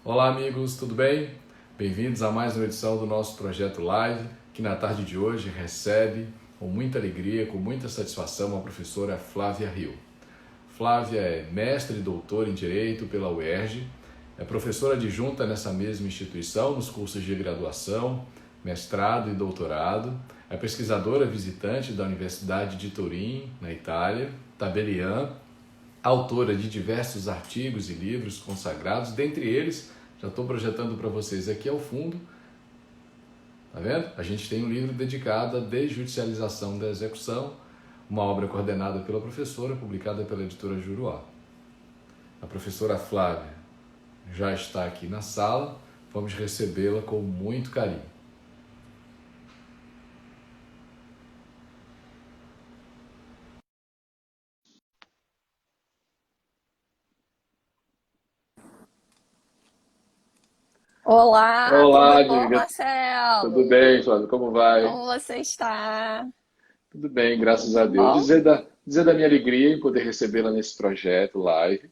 Olá amigos, tudo bem? Bem-vindos a mais uma edição do nosso projeto Live, que na tarde de hoje recebe com muita alegria, com muita satisfação, a professora Flávia Rio. Flávia é mestre e doutora em Direito pela UERJ, é professora adjunta nessa mesma instituição nos cursos de graduação, mestrado e doutorado, é pesquisadora visitante da Universidade de Turim, na Itália, tabeliã, autora de diversos artigos e livros consagrados, dentre eles, já estou projetando para vocês aqui ao fundo, tá vendo? A gente tem um livro dedicado à desjudicialização da execução, uma obra coordenada pela professora, publicada pela editora Juruá. A professora Flávia já está aqui na sala, vamos recebê-la com muito carinho. Olá, Olá, tudo bom, amiga. Tudo Marcelo? bem, Flávia? Como vai? Como você está? Tudo bem, graças a Tudo Deus. bom? Dizer da minha alegria em poder recebê-la nesse projeto live.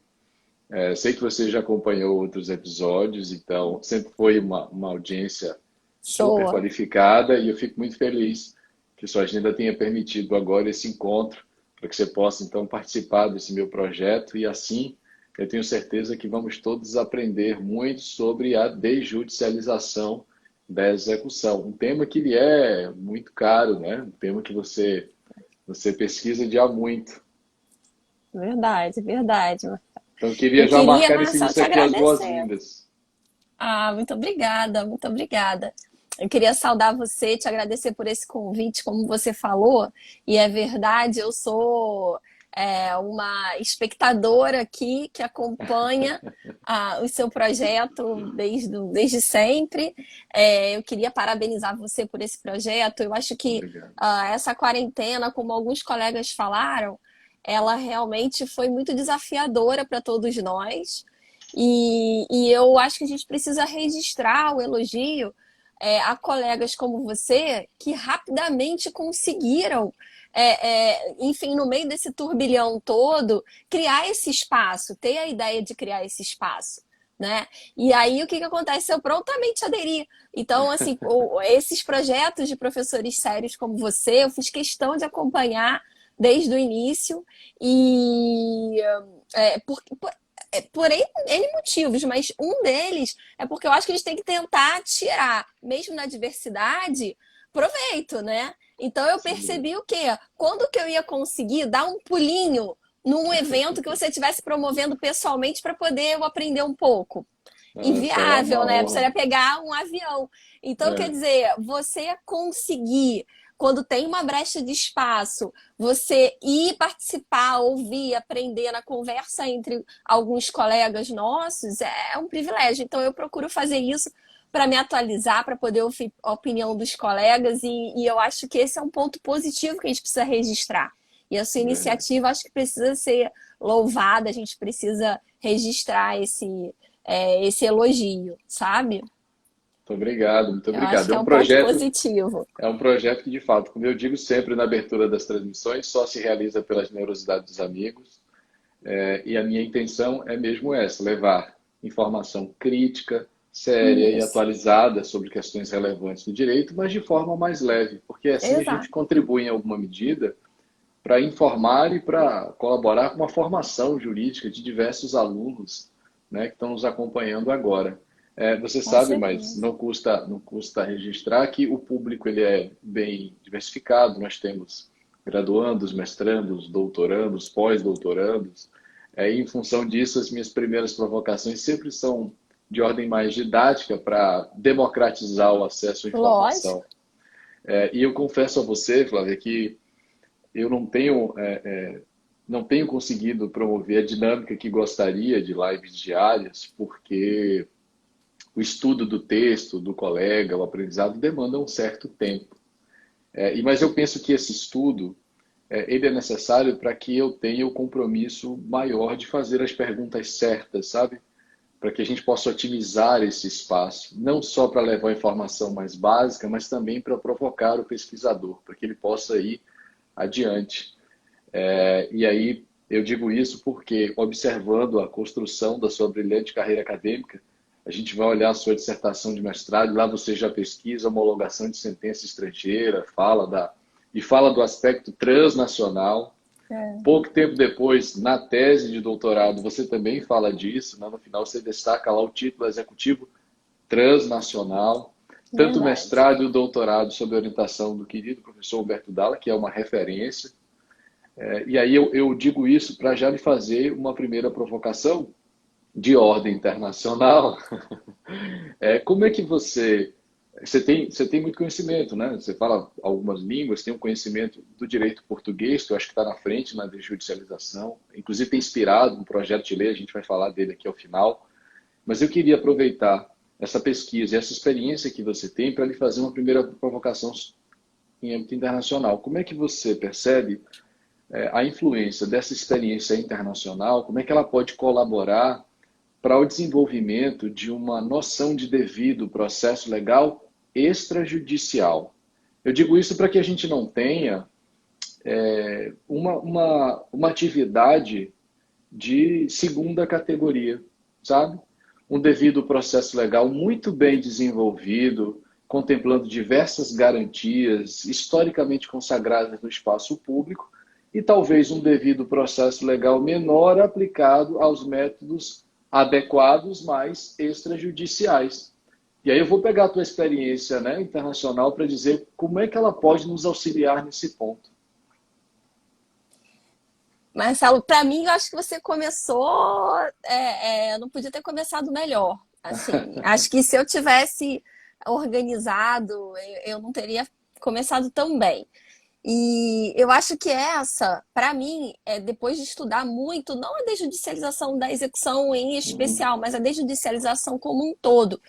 Sei que você já acompanhou outros episódios, então sempre foi uma audiência super Sou. qualificada e eu fico muito feliz que sua agenda tenha permitido agora esse encontro para que você possa então participar desse meu projeto e assim eu tenho certeza que vamos todos aprender muito sobre a desjudicialização da execução, um tema que lhe é muito caro, né? Um tema que você pesquisa de há muito. Verdade, verdade. Então eu queria Eu já queria, marcar nesse Marcelo, início te aqui as agradecer. boas-vindas. Ah, muito obrigada, muito obrigada. Eu queria saudar você, te agradecer por esse convite, como você falou, e é verdade, eu sou uma espectadora aqui que acompanha o seu projeto desde sempre. Eu queria parabenizar você por esse projeto. Eu acho que Obrigado. essa quarentena, como alguns colegas falaram, ela realmente foi muito desafiadora para todos nós. E eu acho que a gente precisa registrar o elogio a colegas como você que rapidamente conseguiram, enfim, no meio desse turbilhão todo, criar esse espaço, ter a ideia de criar esse espaço. Né? E aí o que acontece? Eu prontamente aderi. Então, assim, esses projetos de professores sérios como você, eu fiz questão de acompanhar desde o início e por N motivos, mas um deles é porque eu acho que a gente tem que tentar tirar, mesmo na diversidade, proveito, né? Então eu Sem dúvida. percebi o quê? Quando que eu ia conseguir dar um pulinho num evento que você estivesse promovendo pessoalmente para poder eu aprender um pouco? Ah, será uma Inviável, né? honra. Precisaria pegar um avião. Então, quer É, dizer, você conseguir, quando tem uma brecha de espaço, você ir participar, ouvir, aprender na conversa entre alguns colegas nossos, é um privilégio. Então, eu procuro fazer isso para me atualizar, para poder ouvir a opinião dos colegas, e eu acho que esse é um ponto positivo que a gente precisa registrar. E a sua verdade. iniciativa acho que precisa ser louvada, a gente precisa registrar esse elogio, sabe? Muito obrigado, muito Eu acho obrigado. que é um ponto positivo. É um projeto que, de fato, como eu digo sempre na abertura das transmissões, só se realiza pela generosidade dos amigos. E a minha intenção é mesmo essa, levar informação crítica, séria e Isso, atualizada sobre questões relevantes do direito, mas de forma mais leve, porque assim a gente exato. contribui em alguma medida para informar e para colaborar com a formação jurídica de diversos alunos, né, que estão nos acompanhando agora. Você Com sabe, mas certeza. não custa registrar que o público ele é bem diversificado. Nós temos graduandos, mestrandos, doutorandos, pós-doutorandos. E em função disso, as minhas primeiras provocações sempre são de ordem mais didática para democratizar o acesso à informação. Lógico. E eu confesso a você, Flávia, que eu não tenho conseguido promover a dinâmica que gostaria de lives diárias, porque o estudo do texto, do colega, o aprendizado demanda um certo tempo. Mas eu penso que esse estudo ele é necessário para que eu tenha o compromisso maior de fazer as perguntas certas, sabe? Para que a gente possa otimizar esse espaço, não só para levar a informação mais básica, mas também para provocar o pesquisador, para que ele possa ir adiante. E aí eu digo isso porque, observando a construção da sua brilhante carreira acadêmica, A gente vai olhar a sua dissertação de mestrado, lá você já pesquisa homologação de sentença estrangeira, fala do aspecto transnacional. É. Pouco tempo depois, na tese de doutorado, você também fala disso, né? No final você destaca lá o título executivo transnacional. Tanto o Verdade. mestrado e o doutorado sob orientação do querido professor Humberto Dalla, que é uma referência. E aí eu digo isso para já lhe fazer uma primeira provocação de ordem internacional. Como é que você tem muito conhecimento, né? Você fala algumas línguas, tem um conhecimento do direito português, que eu acho que está na frente na desjudicialização. Inclusive tem inspirado um projeto de lei, a gente vai falar dele aqui ao final. Mas eu queria aproveitar essa pesquisa e essa experiência que você tem para lhe fazer uma primeira provocação em âmbito internacional. Como é que você percebe a influência dessa experiência internacional? Como é que ela pode colaborar para o desenvolvimento de uma noção de devido processo legal extrajudicial? Eu digo isso para que a gente não tenha uma atividade de segunda categoria, sabe? Um devido processo legal muito bem desenvolvido, contemplando diversas garantias historicamente consagradas no espaço público, e talvez um devido processo legal menor aplicado aos métodos adequados, mas extrajudiciais. E aí eu vou pegar a tua experiência, né, internacional para dizer como é que ela pode nos auxiliar nesse ponto. Marcelo, para mim, eu acho que você começou. Não podia ter começado melhor. Assim, acho que se eu tivesse organizado, eu não teria começado tão bem. E eu acho que essa, para mim, depois de estudar muito, não a desjudicialização da execução em especial, mas a desjudicialização como um todo.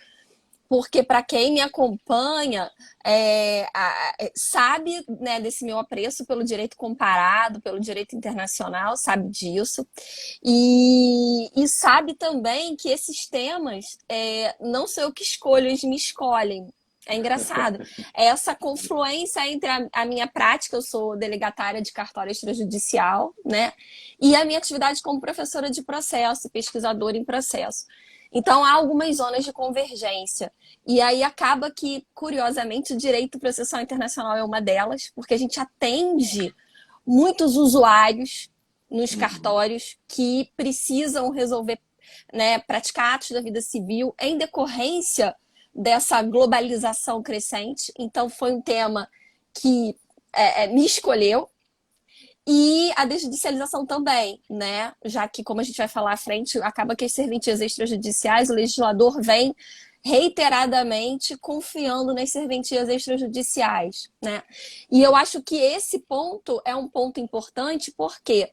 Porque para quem me acompanha, sabe, né, desse meu apreço pelo direito comparado, pelo direito internacional, sabe disso. E sabe também que esses temas não sou eu que escolho, eles me escolhem. É engraçado. É essa confluência entre a minha prática, eu sou delegatária de cartório extrajudicial, né? E a minha atividade como professora de processo, pesquisadora em processo. Então, há algumas zonas de convergência. E aí acaba que, curiosamente, o direito processual internacional é uma delas, porque a gente atende muitos usuários nos cartórios que precisam resolver, né, praticar atos da vida civil em decorrência dessa globalização crescente. Então, foi um tema que me escolheu. E a desjudicialização também, né? Já que, como a gente vai falar à frente, acaba que as serventias extrajudiciais, o legislador vem reiteradamente confiando nas serventias extrajudiciais, né? E eu acho que esse ponto é um ponto importante, porque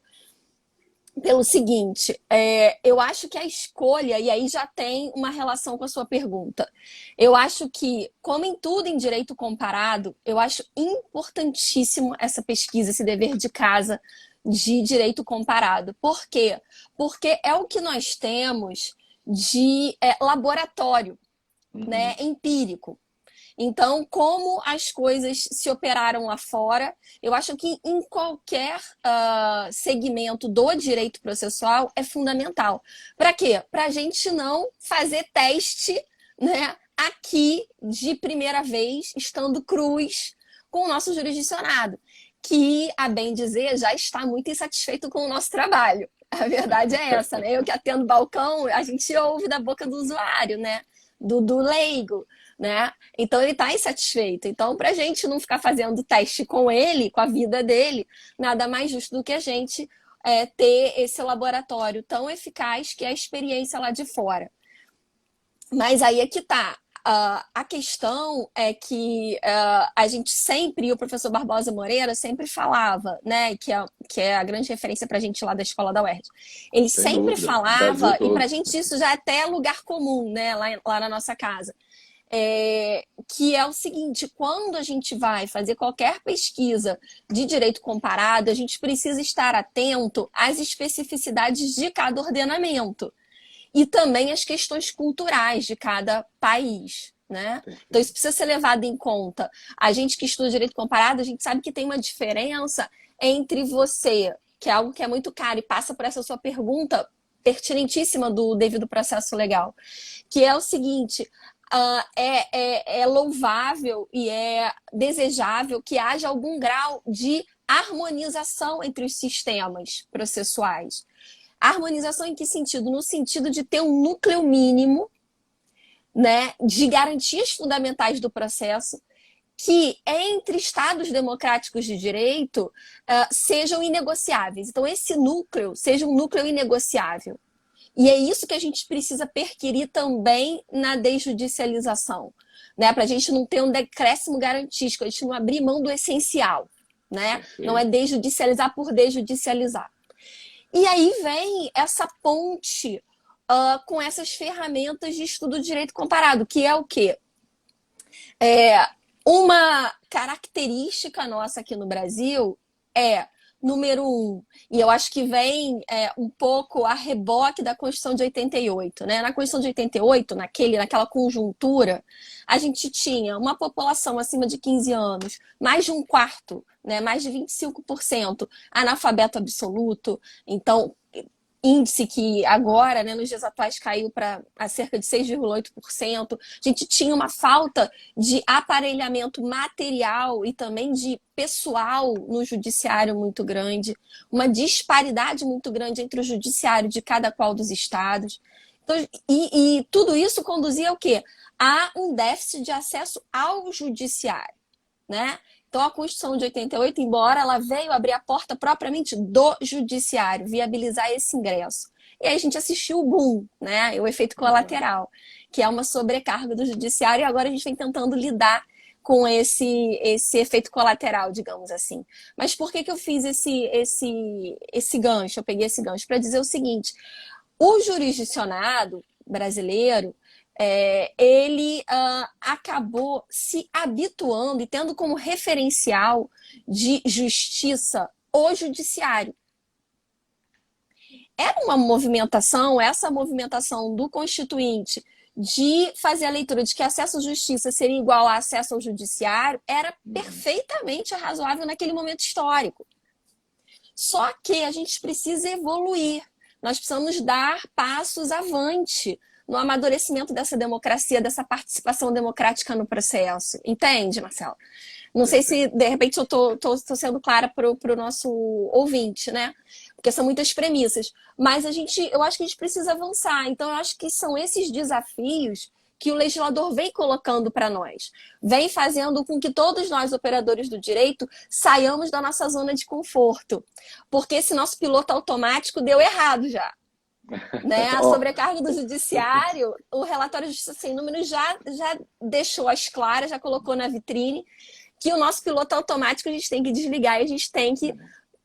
pelo seguinte, eu acho que a escolha, e aí já tem uma relação com a sua pergunta. Eu acho que, como em tudo em direito comparado, eu acho importantíssimo essa pesquisa, esse dever de casa de direito comparado. Por quê? Porque é o que nós temos de laboratório, né, empírico. Então, como as coisas se operaram lá fora, eu acho que em qualquer segmento do direito processual é fundamental. Para quê? Para a gente não fazer teste, né, aqui de primeira vez, estando cruz com o nosso jurisdicionado, que, a bem dizer, já está muito insatisfeito com o nosso trabalho. A verdade é essa, né? Eu que atendo balcão, a gente ouve da boca do usuário, né? Do leigo. Né? Então ele está insatisfeito. Então, para a gente não ficar fazendo teste com ele, com a vida dele, nada mais justo do que a gente ter esse laboratório tão eficaz que é a experiência lá de fora. Mas aí é que tá. A questão é que a gente sempre, e o professor Barbosa Moreira sempre falava, né, que é a grande referência para a gente lá da escola da UERJ. Ele Sem sempre dúvida, falava, e para a gente isso já é até lugar comum, né, lá na nossa casa. Que é o seguinte, quando a gente vai fazer qualquer pesquisa de direito comparado, a gente precisa estar atento às especificidades de cada ordenamento e também às questões culturais de cada país, né? Então isso precisa ser levado em conta. A gente que estuda direito comparado, a gente sabe que tem uma diferença entre você, que é algo que é muito caro e passa por essa sua pergunta pertinentíssima do devido processo legal, que é o seguinte: é louvável e é desejável que haja algum grau de harmonização entre os sistemas processuais. Harmonização em que sentido? No sentido de ter um núcleo mínimo, né, de garantias fundamentais do processo que, entre Estados democráticos de direito, sejam inegociáveis. Então, esse núcleo seja um núcleo inegociável. E é isso que a gente precisa perquirir também na desjudicialização, né? Para a gente não ter um decréscimo garantístico, a gente não abrir mão do essencial, né? Não é desjudicializar por desjudicializar. E aí vem essa ponte com essas ferramentas de estudo de direito comparado, que é o quê? Uma característica nossa aqui no Brasil é, número um, e eu acho que vem um pouco a reboque da Constituição de 88, né? Na Constituição de 88, naquela conjuntura, a gente tinha uma população acima de 15 anos, mais de um quarto, né? Mais de 25% analfabeto absoluto, então índice que agora, né, nos dias atuais, caiu para cerca de 6,8%. A gente tinha uma falta de aparelhamento material e também de pessoal no judiciário muito grande, uma disparidade muito grande entre o judiciário de cada qual dos estados. Então, e tudo isso conduzia ao quê? A um déficit de acesso ao judiciário, né? Então, a Constituição de 88, embora ela veio abrir a porta propriamente do judiciário, viabilizar esse ingresso. E aí a gente assistiu o boom, né? O efeito colateral, que é uma sobrecarga do judiciário, e agora a gente vem tentando lidar com esse efeito colateral, digamos assim. Mas por que eu fiz esse gancho? Eu peguei esse gancho para dizer o seguinte: o jurisdicionado brasileiro, ele acabou se habituando e tendo como referencial de justiça o judiciário. Era uma movimentação, essa movimentação do Constituinte de fazer a leitura de que acesso à justiça seria igual a acesso ao judiciário, era perfeitamente razoável naquele momento histórico. Só que a gente precisa evoluir, nós precisamos dar passos avante no amadurecimento dessa democracia, dessa participação democrática no processo. Entende, Marcelo? Não sei se, de repente, eu estou sendo clara para o nosso ouvinte, né? Porque são muitas premissas. Mas eu acho que a gente precisa avançar. Então, eu acho que são esses desafios que o legislador vem colocando para nós. Vem fazendo com que todos nós, operadores do direito, saiamos da nossa zona de conforto. Porque esse nosso piloto automático deu errado já. Né? A sobrecarga do judiciário, o relatório de Justiça Sem Números já deixou as claras, já colocou na vitrine que o nosso piloto automático a gente tem que desligar e a gente tem que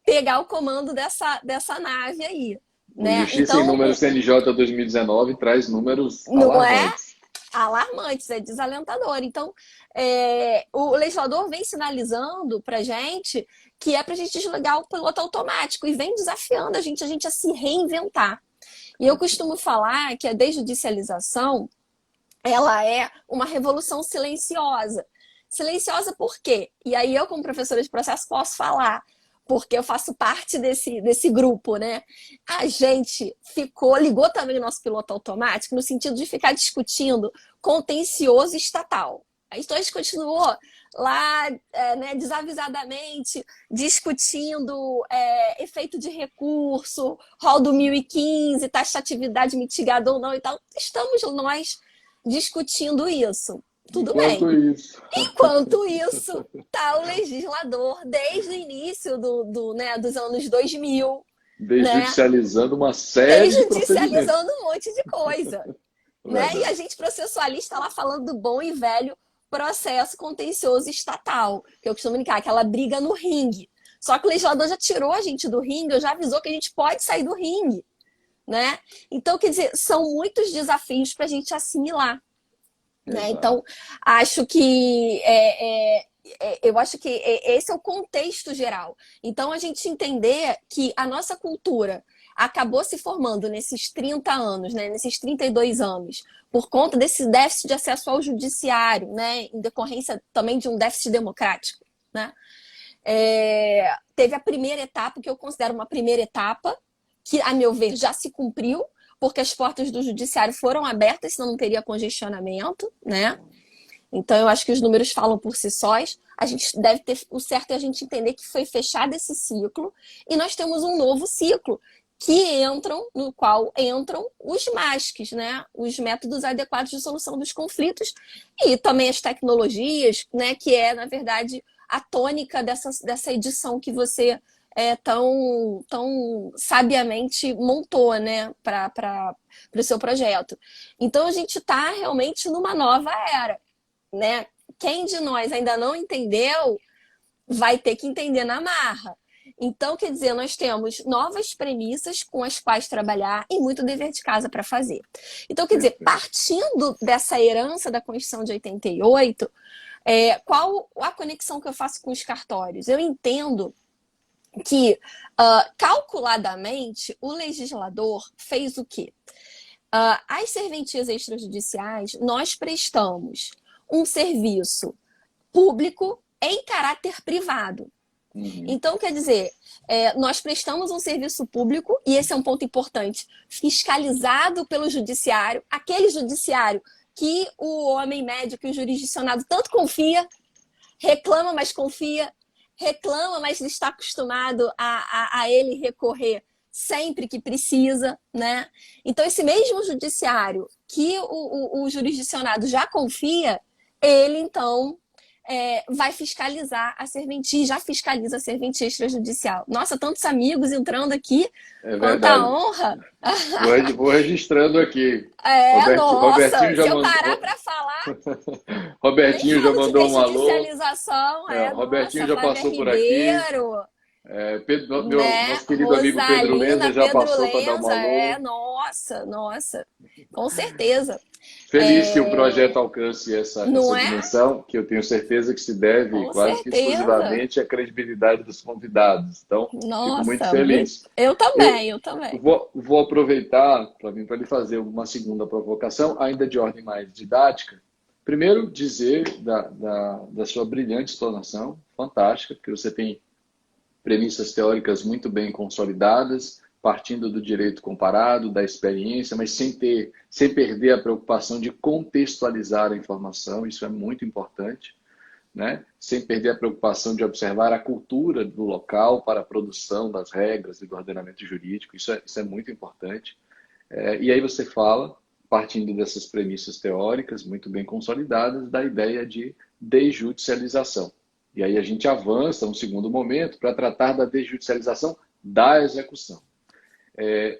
pegar o comando dessa nave aí. Né? Justiça Sem Números CNJ 2019 traz números alarmantes. Alarmantes, é desalentador. Então, o legislador vem sinalizando para a gente que é para a gente desligar o piloto automático e vem desafiando a gente a se reinventar. E eu costumo falar que a desjudicialização, ela é uma revolução silenciosa. Silenciosa por quê? E aí eu, como professora de processo, posso falar, porque eu faço parte desse grupo, né? A gente ligou também o nosso piloto automático no sentido de ficar discutindo contencioso estatal. Então a gente continuou lá, né, desavisadamente, discutindo efeito de recurso, rol do 1015, taxatividade mitigada ou não e tal. Estamos nós discutindo isso. Tudo bem. Enquanto isso, está o legislador, desde o início dos anos 2000. Desjudicializando uma série de procedimentos. Desjudicializando um monte de coisa. Né? E a gente processualista lá falando do bom e velho processo contencioso estatal, que eu costumo brincar, aquela briga no ringue. Só que o legislador já tirou a gente do ringue, já avisou que a gente pode sair do ringue. Né? Então, quer dizer, são muitos desafios para a gente assimilar. Né? Então, acho que eu acho que esse é o contexto geral. Então, a gente entender que a nossa cultura acabou se formando nesses 30 anos, né? Nesses 32 anos, por conta desse déficit de acesso ao judiciário, né? Em decorrência também de um déficit democrático. Né? Teve a primeira etapa, que eu considero uma primeira etapa, que, a meu ver, já se cumpriu, porque as portas do judiciário foram abertas, senão não teria congestionamento, né? Então, eu acho que os números falam por si sós. A gente deve ter o certo é a gente entender que foi fechado esse ciclo e nós temos um novo ciclo no qual entram os MASCs, né? Os métodos adequados de solução dos conflitos e também as tecnologias, né? Que é, na verdade, a tônica dessa edição que você tão sabiamente montou, né? Para o seu projeto. Então, a gente está realmente numa nova era, né? Quem de nós ainda não entendeu vai ter que entender na marra. Então, quer dizer, nós temos novas premissas com as quais trabalhar e muito dever de casa para fazer. Então, quer dizer, partindo dessa herança da Constituição de 88, qual a conexão que eu faço com os cartórios? Eu entendo que, calculadamente, o legislador fez o quê? As serventias extrajudiciais, nós prestamos um serviço público em caráter privado. Então, quer dizer, nós prestamos um serviço público, e esse é um ponto importante, fiscalizado pelo judiciário, aquele judiciário que o homem médio, que o jurisdicionado tanto confia, reclama, mas confia, reclama, mas está acostumado a ele recorrer sempre que precisa, né? Então, esse mesmo judiciário que o jurisdicionado já confia, ele, então, vai fiscalizar a serventia, já fiscaliza a serventia extrajudicial. Nossa, tantos amigos entrando aqui, quanta honra! Vou registrando aqui. Nossa, Robertinho já se eu mandou... parar para falar... Robertinho já mandou um alô. Nossa, Robertinho já Flávia passou por Ribeiro, aqui. Pedro, né? nosso querido amigo Pedro Rosalina, Lenza já Pedro passou para dar um Lenza, alô. nossa, com certeza. Feliz que o projeto alcance essa dimensão, que eu tenho certeza que se deve quase que exclusivamente à credibilidade dos convidados. Então, fico muito feliz. Eu também. Vou aproveitar para lhe fazer uma segunda provocação, ainda de ordem mais didática. Primeiro, dizer da sua brilhante explanação, fantástica, porque você tem premissas teóricas muito bem consolidadas, partindo do direito comparado, da experiência, mas sem perder a preocupação de contextualizar a informação, isso é muito importante, né? Sem perder a preocupação de observar a cultura do local para a produção das regras e do ordenamento jurídico, isso é muito importante. E aí você fala, partindo dessas premissas teóricas muito bem consolidadas, da ideia de desjudicialização. E aí a gente avança um segundo momento para tratar da desjudicialização da execução.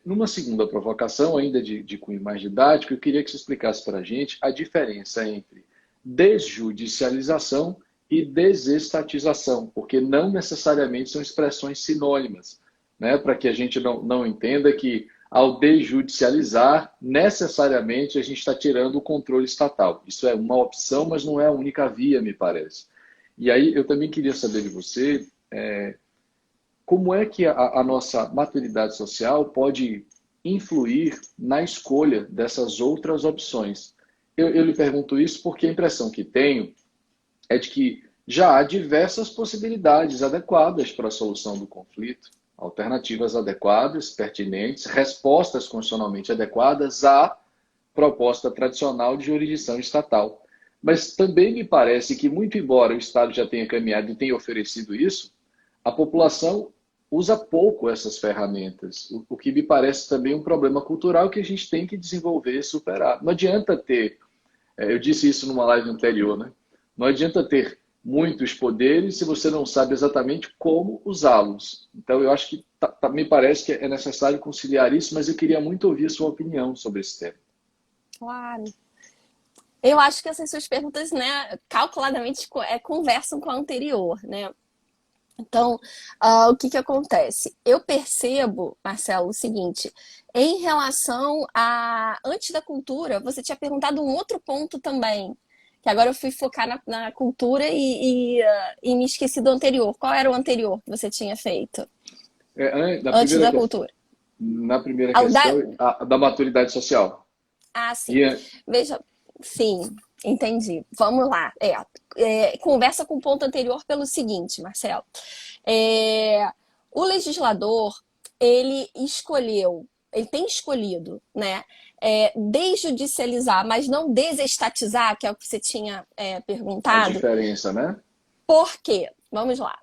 Numa segunda provocação, ainda de cunho mais didático, eu queria que você explicasse para a gente a diferença entre desjudicialização e desestatização, porque não necessariamente são expressões sinônimas, né? Para que a gente não entenda que ao desjudicializar, necessariamente a gente está tirando o controle estatal. Isso é uma opção, mas não é a única via, me parece. E aí eu também queria saber de você como é que a nossa maturidade social pode influir na escolha dessas outras opções. Eu lhe pergunto isso porque a impressão que tenho é de que já há diversas possibilidades adequadas para a solução do conflito, alternativas adequadas, pertinentes, respostas constitucionalmente adequadas à proposta tradicional de jurisdição estatal. Mas também me parece que, muito embora o Estado já tenha caminhado e tenha oferecido isso, a população usa pouco essas ferramentas, o que me parece também um problema cultural que a gente tem que desenvolver e superar. Não adianta ter, eu disse isso numa live anterior, né? Não adianta ter muitos poderes se você não sabe exatamente como usá-los. Então, eu acho que me parece que é necessário conciliar isso, mas eu queria muito ouvir a sua opinião sobre esse tema. Claro. Eu acho que essas suas perguntas, né, calculadamente conversam com a anterior, né? Então, o que acontece? Eu percebo, Marcelo, o seguinte, em relação a... Antes da cultura, você tinha perguntado um outro ponto também, que agora eu fui focar na cultura e me esqueci do anterior. Qual era o anterior que você tinha feito? Antes da cultura. Na primeira questão, da maturidade social. Sim. Veja, sim, entendi. Vamos lá. Conversa com o ponto anterior pelo seguinte, Marcelo. O legislador, ele tem escolhido, né, desjudicializar, mas não desestatizar, que é o que você tinha perguntado. A diferença, né? Por quê? Vamos lá.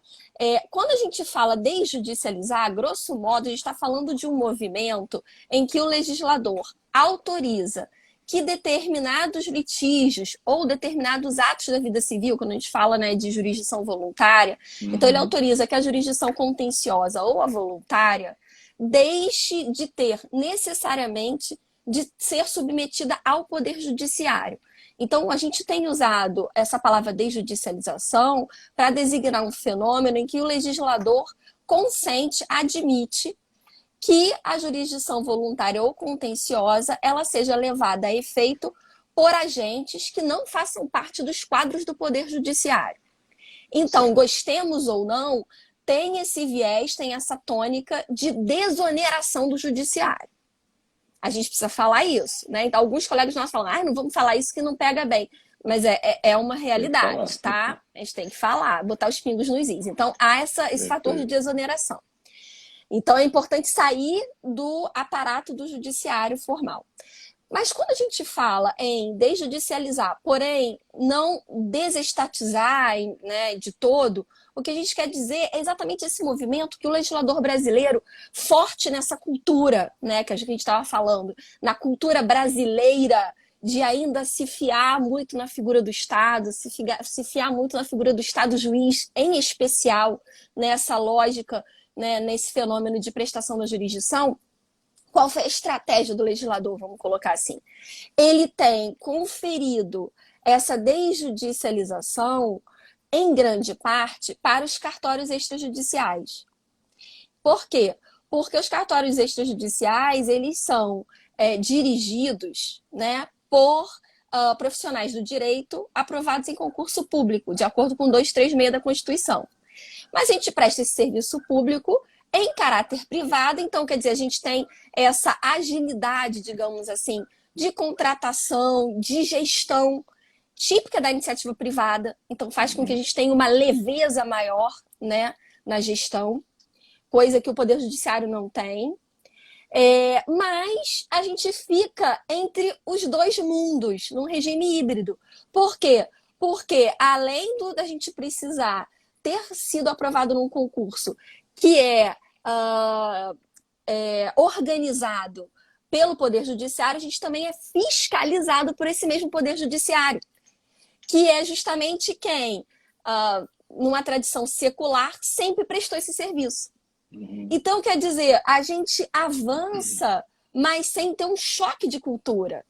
Quando a gente fala desjudicializar, grosso modo, a gente está falando de um movimento em que o legislador autoriza que determinados litígios ou determinados atos da vida civil, quando a gente fala, né, de jurisdição voluntária, então ele autoriza que a jurisdição contenciosa ou a voluntária deixe de ter necessariamente de ser submetida ao Poder Judiciário. Então, a gente tem usado essa palavra desjudicialização para designar um fenômeno em que o legislador consente, admite que a jurisdição voluntária ou contenciosa ela seja levada a efeito por agentes que não façam parte dos quadros do Poder Judiciário. Então, gostemos ou não, tem esse viés, tem essa tônica de desoneração do judiciário. A gente precisa falar isso, né? Então, alguns colegas nossos falam, não vamos falar isso que não pega bem. Mas é uma realidade, tá? A gente tem que falar, botar os pingos nos is. Então, há esse fator de desoneração. Então, é importante sair do aparato do judiciário formal. Mas quando a gente fala em desjudicializar, porém não desestatizar, né, de todo, o que a gente quer dizer é exatamente esse movimento que o legislador brasileiro, forte nessa cultura, né, que a gente estava falando, na cultura brasileira de ainda se fiar muito na figura do Estado, se fiar muito na figura do Estado juiz, em especial nessa lógica, né, nesse fenômeno de prestação da jurisdição. Qual foi a estratégia do legislador, vamos colocar assim? Ele tem conferido essa desjudicialização, em grande parte, para os cartórios extrajudiciais. Por quê? Porque os cartórios extrajudiciais, eles são dirigidos, né, por profissionais do direito aprovados em concurso público, de acordo com 236 da Constituição. Mas a gente presta esse serviço público em caráter privado, então, quer dizer, a gente tem essa agilidade, digamos assim, de contratação, de gestão típica da iniciativa privada, então faz com que a gente tenha uma leveza maior, né, na gestão, coisa que o Poder Judiciário não tem. Mas a gente fica entre os dois mundos, num regime híbrido. Por quê? Porque além da gente precisar ter sido aprovado num concurso que é organizado pelo Poder Judiciário, a gente também é fiscalizado por esse mesmo Poder Judiciário, que é justamente quem, numa tradição secular, sempre prestou esse serviço. Então, quer dizer, a gente avança, mas sem ter um choque de cultura.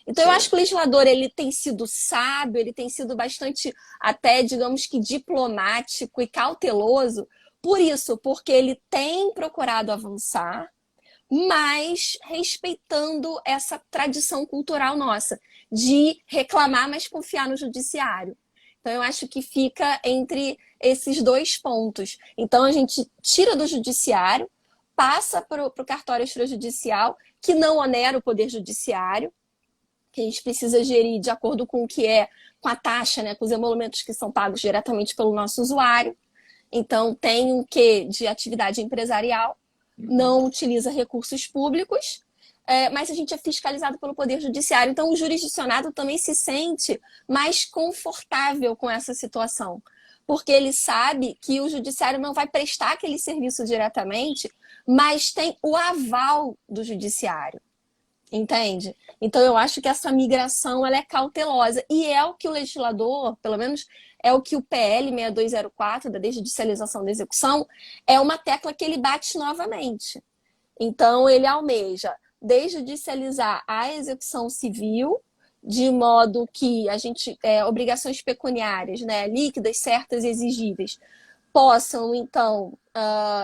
Então, eu acho que o legislador ele tem sido sábio, ele tem sido bastante, até, digamos que, diplomático e cauteloso, por isso, porque ele tem procurado avançar, mas respeitando essa tradição cultural nossa, de reclamar, mas confiar no judiciário. Então, eu acho que fica entre esses dois pontos. Então, a gente tira do judiciário, passa para o cartório extrajudicial, que não onera o Poder Judiciário, que a gente precisa gerir de acordo com o que com a taxa, né, com os emolumentos que são pagos diretamente pelo nosso usuário. Então, tem um quê de atividade empresarial, não utiliza recursos públicos, mas a gente é fiscalizado pelo Poder Judiciário. Então, o jurisdicionado também se sente mais confortável com essa situação, porque ele sabe que o judiciário não vai prestar aquele serviço diretamente, mas tem o aval do judiciário. Entende? Então, eu acho que essa migração ela é cautelosa. E é o que o legislador, pelo menos é o que o PL 6204, da desjudicialização da execução, é uma tecla que ele bate novamente. Então, ele almeja desjudicializar a execução civil, de modo que a gente, obrigações pecuniárias, né, líquidas, certas e exigíveis, possam, então,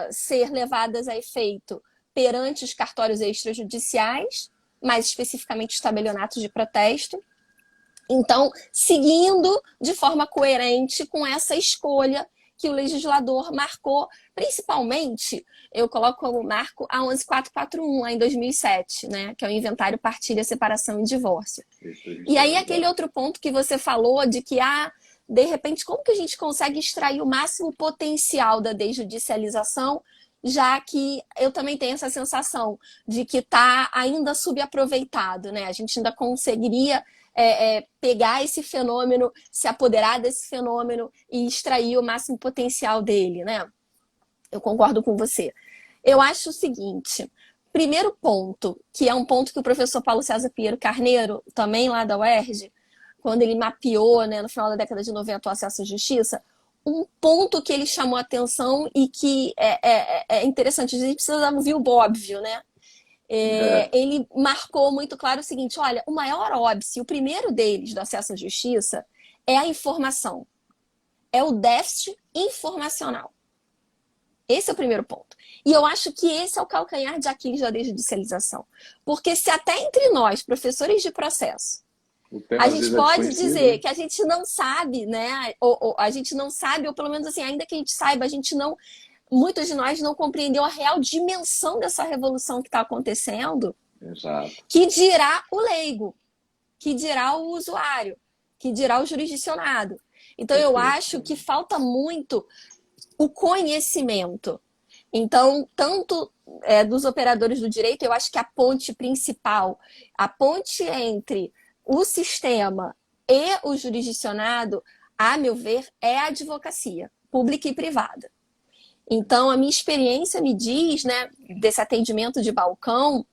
ser levadas a efeito perante os cartórios extrajudiciais, mais especificamente os tabelionatos de protesto. Então, seguindo de forma coerente com essa escolha que o legislador marcou, principalmente, eu coloco como marco a 11441, lá em 2007, né, que é o Inventário, Partilha, Separação e Divórcio. E aí, aquele outro ponto que você falou de que, de repente, como que a gente consegue extrair o máximo potencial da desjudicialização já que eu também tenho essa sensação de que está ainda subaproveitado, né? A gente ainda conseguiria pegar esse fenômeno, se apoderar desse fenômeno e extrair o máximo potencial dele, né? Eu concordo com você. Eu acho o seguinte, primeiro ponto, que é um ponto que o professor Paulo César Pinheiro Carneiro, também lá da UERJ, quando ele mapeou, né, no final da década de 90 o acesso à justiça, um ponto que ele chamou a atenção e que é interessante, a gente precisa ouvir o óbvio, né? Ele marcou muito claro o seguinte, olha, o maior óbice, o primeiro deles do acesso à justiça, é a informação. É o déficit informacional. Esse é o primeiro ponto. E eu acho que esse é o calcanhar de Aquiles da desjudicialização. Porque se até entre nós, professores de processo, a gente pode dizer que a gente não sabe, né? Ou a gente não sabe, ou pelo menos assim, ainda que a gente saiba, a gente não. Muitos de nós não compreendeu a real dimensão dessa revolução que está acontecendo. Exato. Que dirá o leigo, que dirá o usuário, que dirá o jurisdicionado. Então, eu acho que falta muito o conhecimento. Então, tanto dos operadores do direito, eu acho que a ponte principal, a ponte entre o sistema e o jurisdicionado, a meu ver, é a advocacia, pública e privada. Então, a minha experiência me diz, né, desse atendimento de balcão,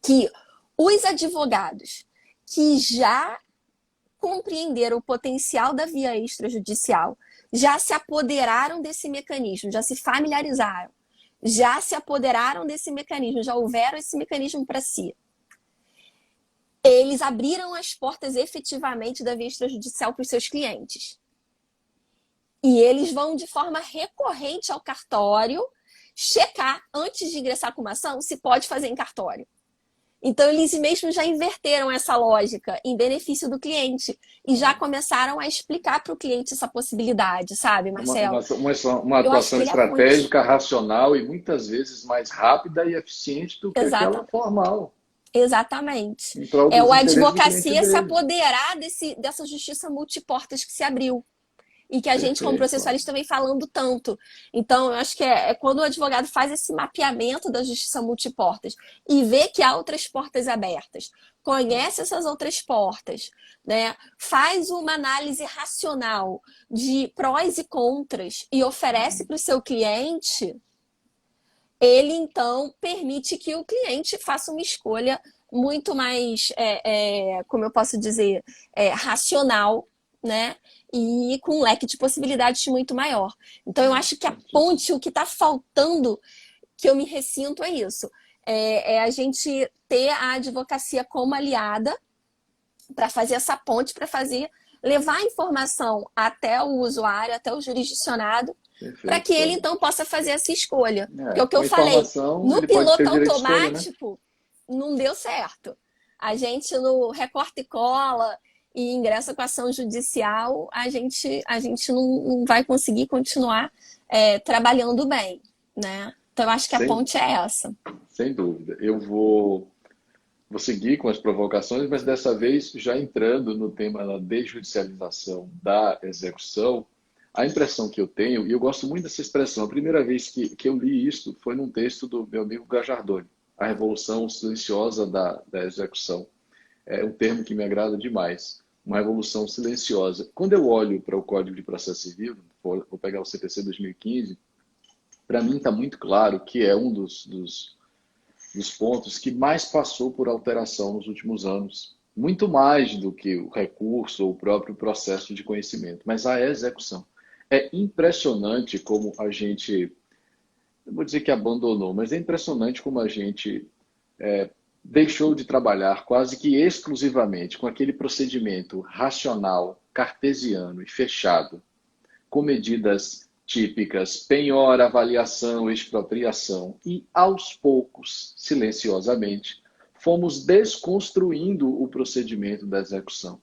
que os advogados que já compreenderam o potencial da via extrajudicial, já se apoderaram desse mecanismo, já se familiarizaram, já se apoderaram desse mecanismo, já houveram esse mecanismo para si. Eles abriram as portas efetivamente da via extrajudicial para os seus clientes. E eles vão de forma recorrente ao cartório checar, antes de ingressar com uma ação, se pode fazer em cartório. Então, eles mesmos já inverteram essa lógica em benefício do cliente e já começaram a explicar para o cliente essa possibilidade, sabe, Marcelo? Uma atuação estratégica, racional e muitas vezes mais rápida e eficiente do que aquela formal. Exatamente. É o advocacia se apoderar dessa justiça multiportas que se abriu. E que a gente, como processualista, vem falando tanto. Então, eu acho que é quando o advogado faz esse mapeamento da justiça multiportas e vê que há outras portas abertas, conhece essas outras portas, né? Faz uma análise racional de prós e contras e oferece para o seu cliente, ele, então, permite que o cliente faça uma escolha muito mais, como eu posso dizer, racional, né? E com um leque de possibilidades muito maior. Então, eu acho que a ponte, o que está faltando, que eu me ressinto, é isso. É a gente ter a advocacia como aliada para fazer essa ponte, para levar a informação até o usuário, até o jurisdicionado, para que ele, então, possa fazer essa escolha. Porque o que eu falei, no piloto automático, não deu certo. A gente, no recorta e cola e ingressa com a ação judicial, a gente não vai conseguir continuar trabalhando bem, né? Então, eu acho que a ponte é essa. Sem dúvida. Eu vou seguir com as provocações, mas dessa vez já entrando no tema da desjudicialização da execução, a impressão que eu tenho, e eu gosto muito dessa expressão, a primeira vez que eu li isso foi num texto do meu amigo Gajardoni, A Revolução Silenciosa da Execução. É um termo que me agrada demais, uma revolução silenciosa. Quando eu olho para o Código de Processo Civil, vou pegar o CPC 2015, para mim está muito claro que é um dos pontos que mais passou por alteração nos últimos anos. Muito mais do que o recurso ou o próprio processo de conhecimento, mas a execução. É impressionante como a gente, não vou dizer que abandonou, mas é impressionante como a gente deixou de trabalhar quase que exclusivamente com aquele procedimento racional, cartesiano e fechado, com medidas típicas, penhora, avaliação, expropriação, e aos poucos, silenciosamente, fomos desconstruindo o procedimento da execução.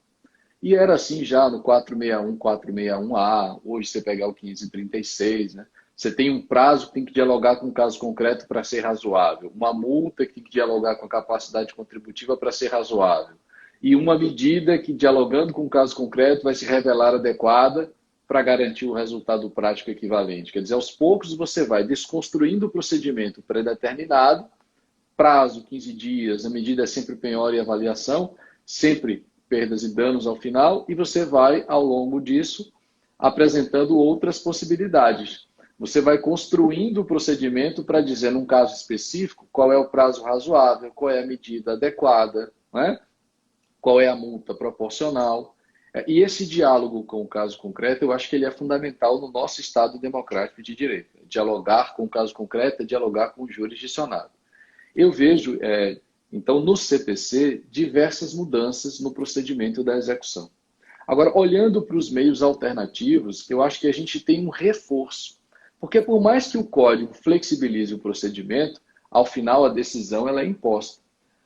E era assim já no 461, 461A, hoje você pegar o 1536, né? Você tem um prazo que tem que dialogar com o caso concreto para ser razoável, uma multa que tem que dialogar com a capacidade contributiva para ser razoável, e uma medida que, dialogando com o caso concreto, vai se revelar adequada para garantir o resultado prático equivalente. Quer dizer, aos poucos você vai desconstruindo o procedimento predeterminado, prazo, 15 dias, a medida é sempre penhora e avaliação, sempre perdas e danos ao final, e você vai, ao longo disso, apresentando outras possibilidades. Você vai construindo o procedimento para dizer, num caso específico, qual é o prazo razoável, qual é a medida adequada, né? Qual é a multa proporcional. E esse diálogo com o caso concreto, eu acho que ele é fundamental no nosso Estado democrático de direito. Dialogar com o caso concreto é dialogar com o jurisdicionado. Eu vejo, então, no CPC, diversas mudanças no procedimento da execução. Agora, olhando para os meios alternativos, eu acho que a gente tem um reforço. Porque por mais que o código flexibilize o procedimento, ao final a decisão ela é imposta.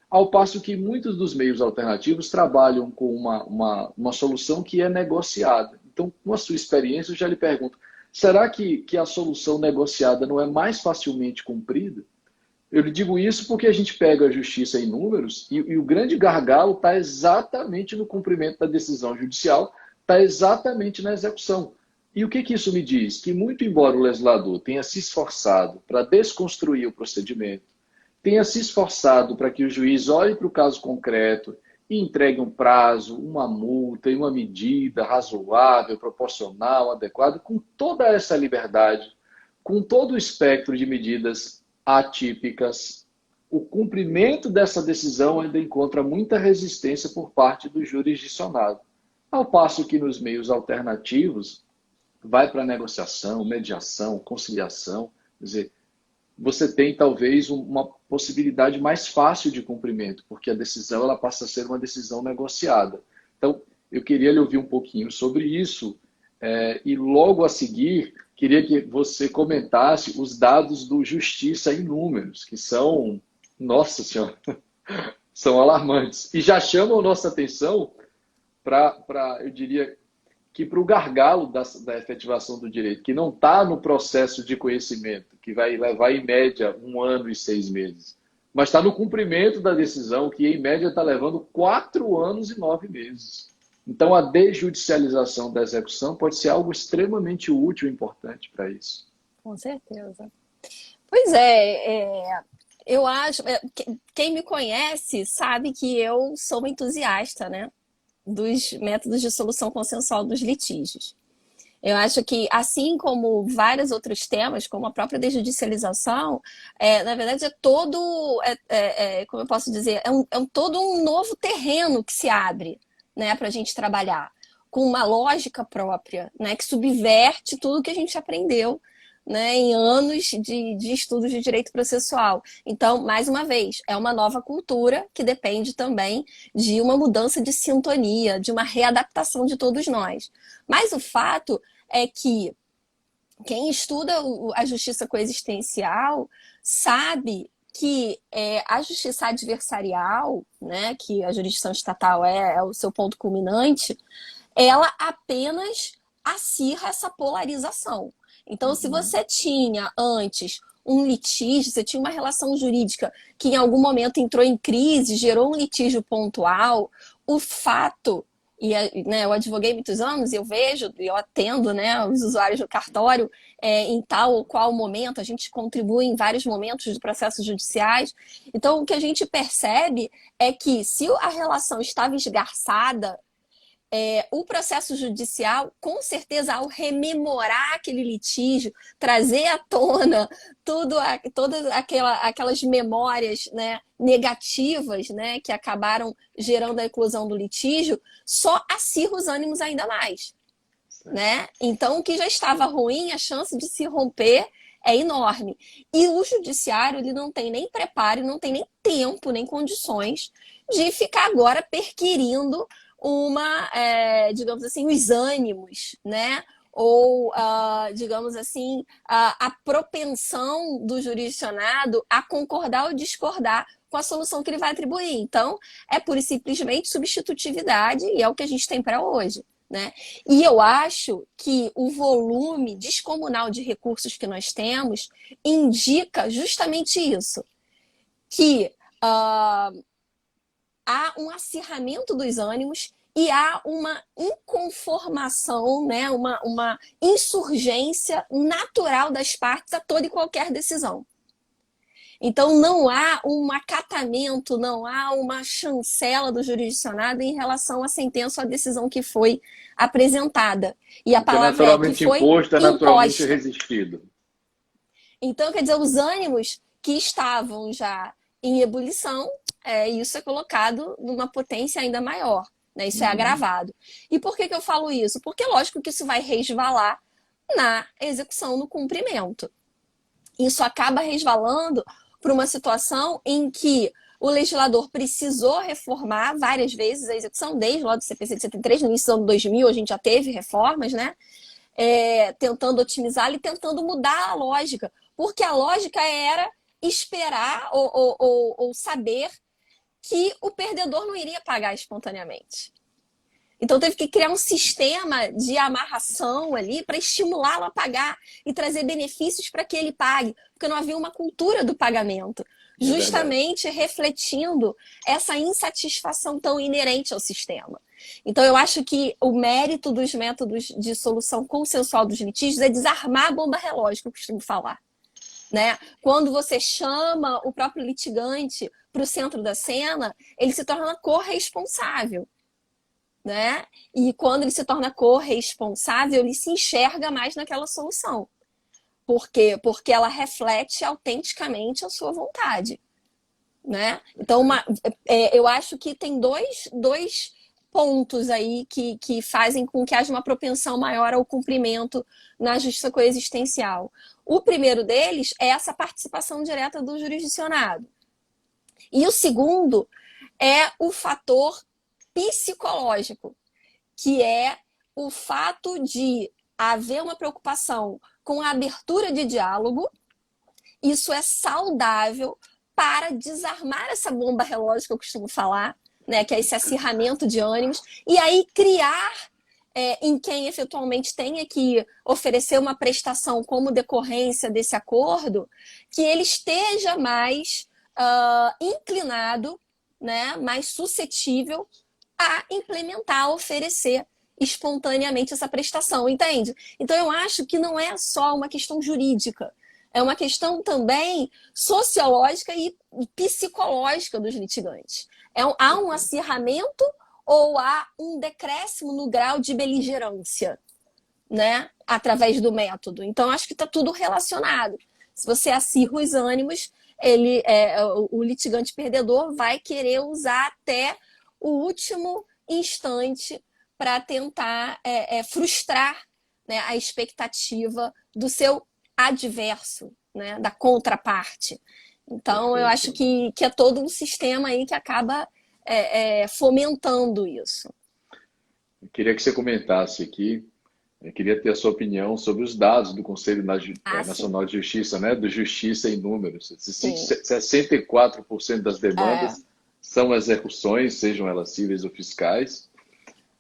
Ao passo que muitos dos meios alternativos trabalham com uma solução que é negociada. Então, com a sua experiência, eu já lhe pergunto, será que a solução negociada não é mais facilmente cumprida? Eu lhe digo isso porque a gente pega a justiça em números e o grande gargalo está exatamente no cumprimento da decisão judicial, está exatamente na execução. E o que isso me diz? Que muito embora o legislador tenha se esforçado para desconstruir o procedimento, tenha se esforçado para que o juiz olhe para o caso concreto e entregue um prazo, uma multa e uma medida razoável, proporcional, adequada, com toda essa liberdade, com todo o espectro de medidas atípicas, o cumprimento dessa decisão ainda encontra muita resistência por parte do jurisdicionado. Ao passo que nos meios alternativos, vai para negociação, mediação, conciliação, quer dizer, você tem talvez uma possibilidade mais fácil de cumprimento, porque a decisão ela passa a ser uma decisão negociada. Então, eu queria lhe ouvir um pouquinho sobre isso, e logo a seguir, queria que você comentasse os dados do Justiça em Números, que são, nossa senhora, são alarmantes. E já chamam a nossa atenção eu diria, que para o gargalo da efetivação do direito, que não está no processo de conhecimento, que vai levar em média 1 ano e 6 meses, mas está no cumprimento da decisão, que em média está levando 4 anos e 9 meses. Então, a desjudicialização da execução pode ser algo extremamente útil e importante para isso. Com certeza. Pois eu acho, quem me conhece sabe que eu sou uma entusiasta, né, dos métodos de solução consensual dos litígios. Eu acho que, assim como vários outros temas, como a própria desjudicialização, na verdade como eu posso dizer, todo um novo terreno que se abre, né, para a gente trabalhar, com uma lógica própria, né, que subverte tudo que a gente aprendeu, né, em anos de estudos de direito processual. Então, mais uma vez, é uma nova cultura que depende também de uma mudança de sintonia, de uma readaptação de todos nós. Mas o fato é que quem estuda a justiça coexistencial sabe que a justiça adversarial, né, que a jurisdição estatal é o seu ponto culminante, ela apenas acirra essa polarização. Então, se você tinha antes um litígio, você tinha uma relação jurídica que em algum momento entrou em crise, gerou um litígio pontual, o fato, né, eu advoguei muitos anos e eu vejo, eu atendo, né, os usuários do cartório em tal ou qual momento, a gente contribui em vários momentos de processos judiciais. Então, o que a gente percebe é que se a relação estava esgarçada, o processo judicial, com certeza, ao rememorar aquele litígio, trazer à tona todas aquelas memórias, né, negativas, né, que acabaram gerando a eclosão do litígio, só acirra os ânimos ainda mais. Né? Então, o que já estava ruim, a chance de se romper é enorme. E o judiciário ele não tem nem preparo, não tem nem tempo, nem condições de ficar agora perquirindo digamos assim, os ânimos, né? Ou, digamos assim, a propensão do jurisdicionado a concordar ou discordar com a solução que ele vai atribuir. Então, é pura e simplesmente substitutividade e é o que a gente tem para hoje. Né? E eu acho que o volume descomunal de recursos que nós temos indica justamente isso, que há um acirramento dos ânimos e há uma inconformação, né, uma insurgência natural das partes a toda e qualquer decisão. Então, não há um acatamento, não há uma chancela do jurisdicionado em relação à sentença ou à decisão que foi apresentada. E a palavra é que foi imposto, é naturalmente imposta. resistido. Então, quer dizer, os ânimos que estavam já em ebulição, isso é colocado numa potência ainda maior, né? Isso é agravado. E por que eu falo isso? Porque, lógico, que isso vai resvalar na execução, no cumprimento. Isso acaba resvalando para uma situação em que o legislador precisou reformar várias vezes a execução, desde lá do CPC de 73, no início do ano 2000, a gente já teve reformas, né? Tentando otimizá-la e tentando mudar a lógica, porque a lógica era esperar ou saber que o perdedor não iria pagar espontaneamente. Então teve que criar um sistema de amarração ali para estimulá-lo a pagar e trazer benefícios para que ele pague, porque não havia uma cultura do pagamento, justamente refletindo essa insatisfação tão inerente ao sistema. Então eu acho que o mérito dos métodos de solução consensual dos litígios é desarmar a bomba relógio, que eu costumo falar. Né? Quando você chama o próprio litigante para o centro da cena, ele se torna corresponsável. Né? E quando ele se torna corresponsável, ele se enxerga mais naquela solução. Por quê? Porque ela reflete autenticamente a sua vontade. Né? Então, eu acho que tem dois pontos aí que fazem com que haja uma propensão maior ao cumprimento na justiça coexistencial. O primeiro deles é essa participação direta do jurisdicionado. E o segundo é o fator psicológico, que é o fato de haver uma preocupação com a abertura de diálogo. Isso é saudável para desarmar essa bomba relógio que eu costumo falar, né, que é esse acirramento de ânimos, e aí criar em quem efetualmente tenha que oferecer uma prestação como decorrência desse acordo, que ele esteja mais inclinado, né, mais suscetível a implementar, a oferecer espontaneamente essa prestação, entende? Então eu acho que não é só uma questão jurídica, é uma questão também sociológica e psicológica dos litigantes. Há um acirramento ou há um decréscimo no grau de beligerância, né? Através do método. Então, acho que está tudo relacionado. Se você acirra os ânimos, o litigante perdedor vai querer usar até o último instante para tentar frustrar, né, a expectativa do seu adverso, né, da contraparte. Então, eu acho que é todo um sistema aí que acaba fomentando isso. Eu queria que você comentasse aqui, eu queria ter a sua opinião sobre os dados do Conselho Nacional de Justiça, né, do Justiça em Números. 64% das demandas são execuções, sejam elas cíveis ou fiscais.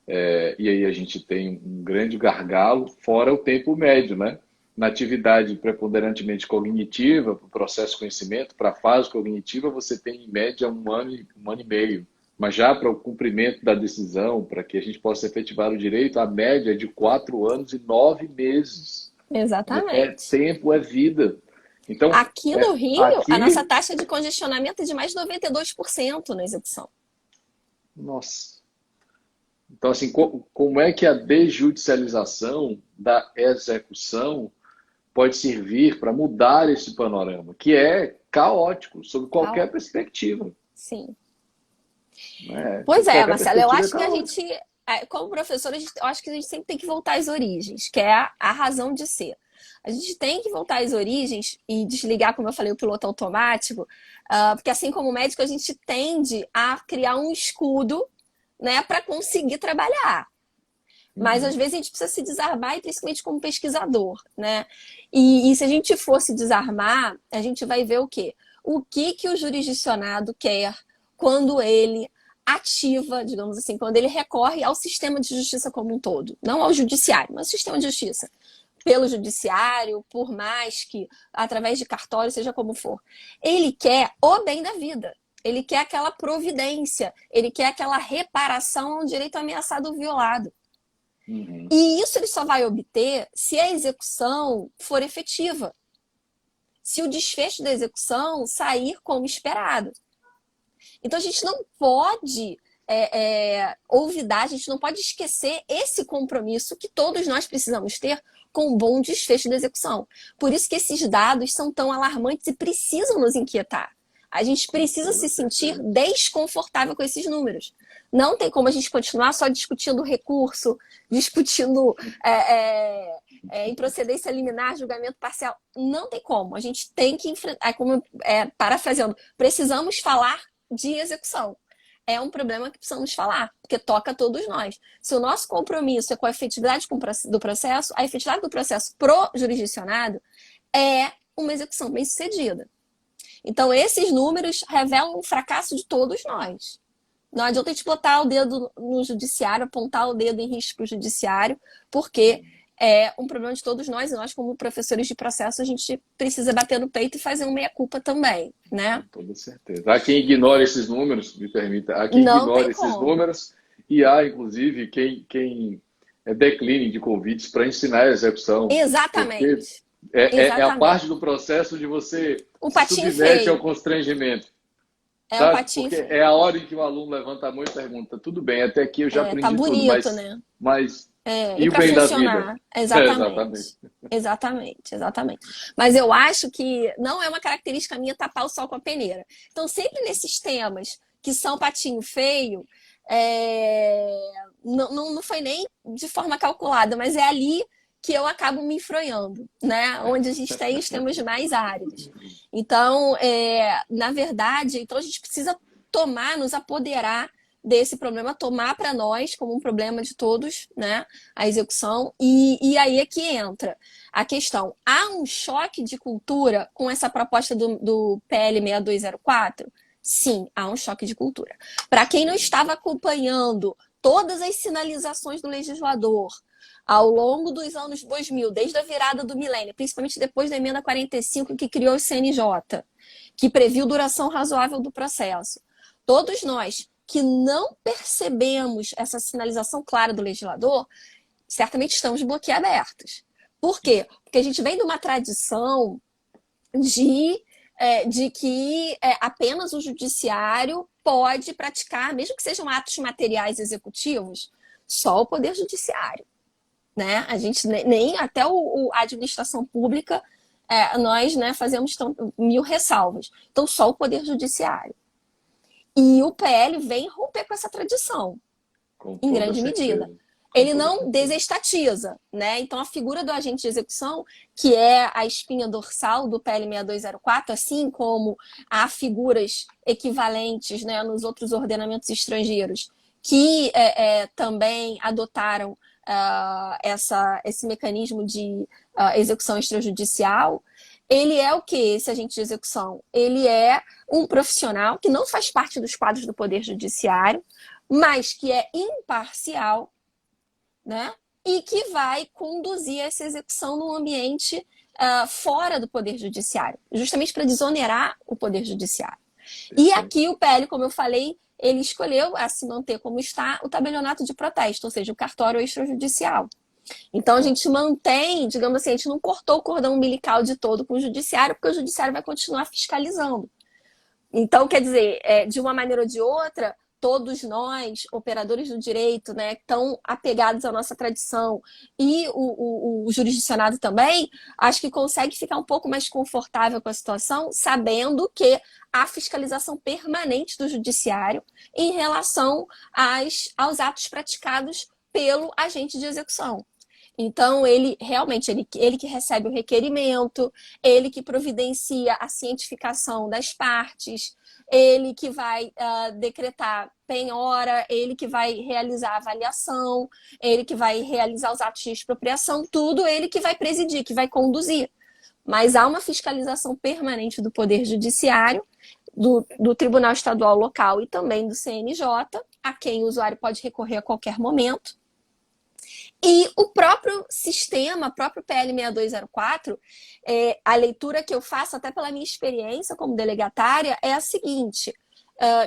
E aí a gente tem um grande gargalo, fora o tempo médio, né? Na atividade preponderantemente cognitiva, para o processo de conhecimento, para a fase cognitiva, você tem em média um ano e meio. Mas já para o cumprimento da decisão, para que a gente possa efetivar o direito, a média é de 4 anos e 9 meses. Exatamente. Tempo, é vida. Então, aqui no Rio, a nossa taxa de congestionamento é de mais de 92% na execução. Nossa. Então, assim, como é que a desjudicialização da execução pode servir para mudar esse panorama, que é caótico, sob qualquer perspectiva? Sim. Pois Marcelo, eu acho que a gente, como professor, eu acho que a gente sempre tem que voltar às origens, que é a razão de ser. A gente tem que voltar às origens e desligar, como eu falei, o piloto automático, porque assim como médico, a gente tende a criar um escudo, né, para conseguir trabalhar. Mas às vezes a gente precisa se desarmar, e principalmente como pesquisador, né? E se a gente for se desarmar, a gente vai ver o quê? O que o jurisdicionado quer quando ele ativa, digamos assim, quando ele recorre ao sistema de justiça como um todo. Não ao judiciário, mas ao sistema de justiça. Pelo judiciário, por mais que através de cartório, seja como for. Ele quer o bem da vida. ele quer aquela providência, ele quer aquela reparação a um direito ameaçado ou violado. Uhum. E isso ele só vai obter se a execução for efetiva, se o desfecho da execução sair como esperado. Então a gente não pode olvidar, a gente não pode esquecer esse compromisso que todos nós precisamos ter com um bom desfecho da execução. Por isso que esses dados são tão alarmantes e precisam nos inquietar. A gente precisa se sentir desconfortável com esses números. Não tem como a gente continuar só discutindo recurso, discutindo improcedência liminar, julgamento parcial. Não tem como. A gente tem que enfrentar, parafraseando, precisamos falar de execução. É um problema que precisamos falar, porque toca a todos nós. Se o nosso compromisso é com a efetividade do processo, a efetividade do processo pro jurisdicionado é uma execução bem-sucedida. Então, esses números revelam um fracasso de todos nós. Não adianta a gente botar o dedo no judiciário, apontar o dedo em risco para o judiciário, porque é um problema de todos nós, e nós, como professores de processo, a gente precisa bater no peito e fazer uma meia-culpa também, né? Com toda certeza. Há quem ignore esses números, me permita, há quem ignore esses números, e há, inclusive, quem decline de convites para ensinar a execução. Exatamente. É a parte do processo de você se submete ao constrangimento. É o patinho Porque feio. é a hora em que o aluno levanta a mão e pergunta, tudo bem, até aqui eu já aprendi tá bonito, tudo, né? mas e o para bem funcionar. da vida? Exatamente. Mas eu acho que não é uma característica minha tapar o sol com a peneira. Então, sempre nesses temas que são patinho feio, não foi nem de forma calculada, mas é ali que eu acabo me enfronhando, né? Onde a gente tem os temas mais áridos. Então, na verdade, então a gente precisa nos apoderar desse problema, tomar para nós como um problema de todos, né? A execução. E aí é que entra a questão. Há um choque de cultura com essa proposta do PL 6204? Sim, há um choque de cultura. Para quem não estava acompanhando todas as sinalizações do legislador ao longo dos anos 2000, desde a virada do milênio, principalmente depois da emenda 45, que criou o CNJ, que previu duração razoável do processo. Todos nós que não percebemos essa sinalização clara do legislador, certamente estamos boquiabertos. Por quê? Porque a gente vem de uma tradição de que apenas o judiciário pode praticar, mesmo que sejam atos materiais executivos, só o Poder Judiciário. Né? A gente nem até a administração pública nós fazemos mil ressalvas. Então, só o Poder Judiciário. E o PL vem romper com essa tradição, em grande medida. Ele não desestatiza, né? Então, a figura do agente de execução, que é a espinha dorsal do PL 6204, assim como há figuras equivalentes, né, nos outros ordenamentos estrangeiros, que também adotaram esse mecanismo de execução extrajudicial. Ele é o quê, esse agente de execução? Ele é um profissional que não faz parte dos quadros do Poder Judiciário, mas que é imparcial, né? E que vai conduzir essa execução num ambiente fora do Poder Judiciário, justamente para desonerar o Poder Judiciário. E aqui o PL, como eu falei, ele escolheu a se manter como está o tabelionato de protesto, ou seja, o cartório extrajudicial. Então, a gente mantém, digamos assim, a gente não cortou o cordão umbilical de todo com o judiciário, porque o judiciário vai continuar fiscalizando. Então, quer dizer, de uma maneira ou de outra, todos nós, operadores do direito, né, estão apegados à nossa tradição, e o jurisdicionado também, acho que consegue ficar um pouco mais confortável com a situação, sabendo que há fiscalização permanente do judiciário em relação aos atos praticados pelo agente de execução. Então, ele realmente, ele que recebe o requerimento, ele que providencia a cientificação das partes, ele que vai decretar penhora, ele que vai realizar a avaliação, ele que vai realizar os atos de expropriação, tudo ele que vai presidir, que vai conduzir. Mas há uma fiscalização permanente do Poder Judiciário, do Tribunal Estadual Local e também do CNJ, a quem o usuário pode recorrer a qualquer momento. E o próprio sistema, o próprio PL 6204, a leitura que eu faço, até pela minha experiência como delegatária, é a seguinte: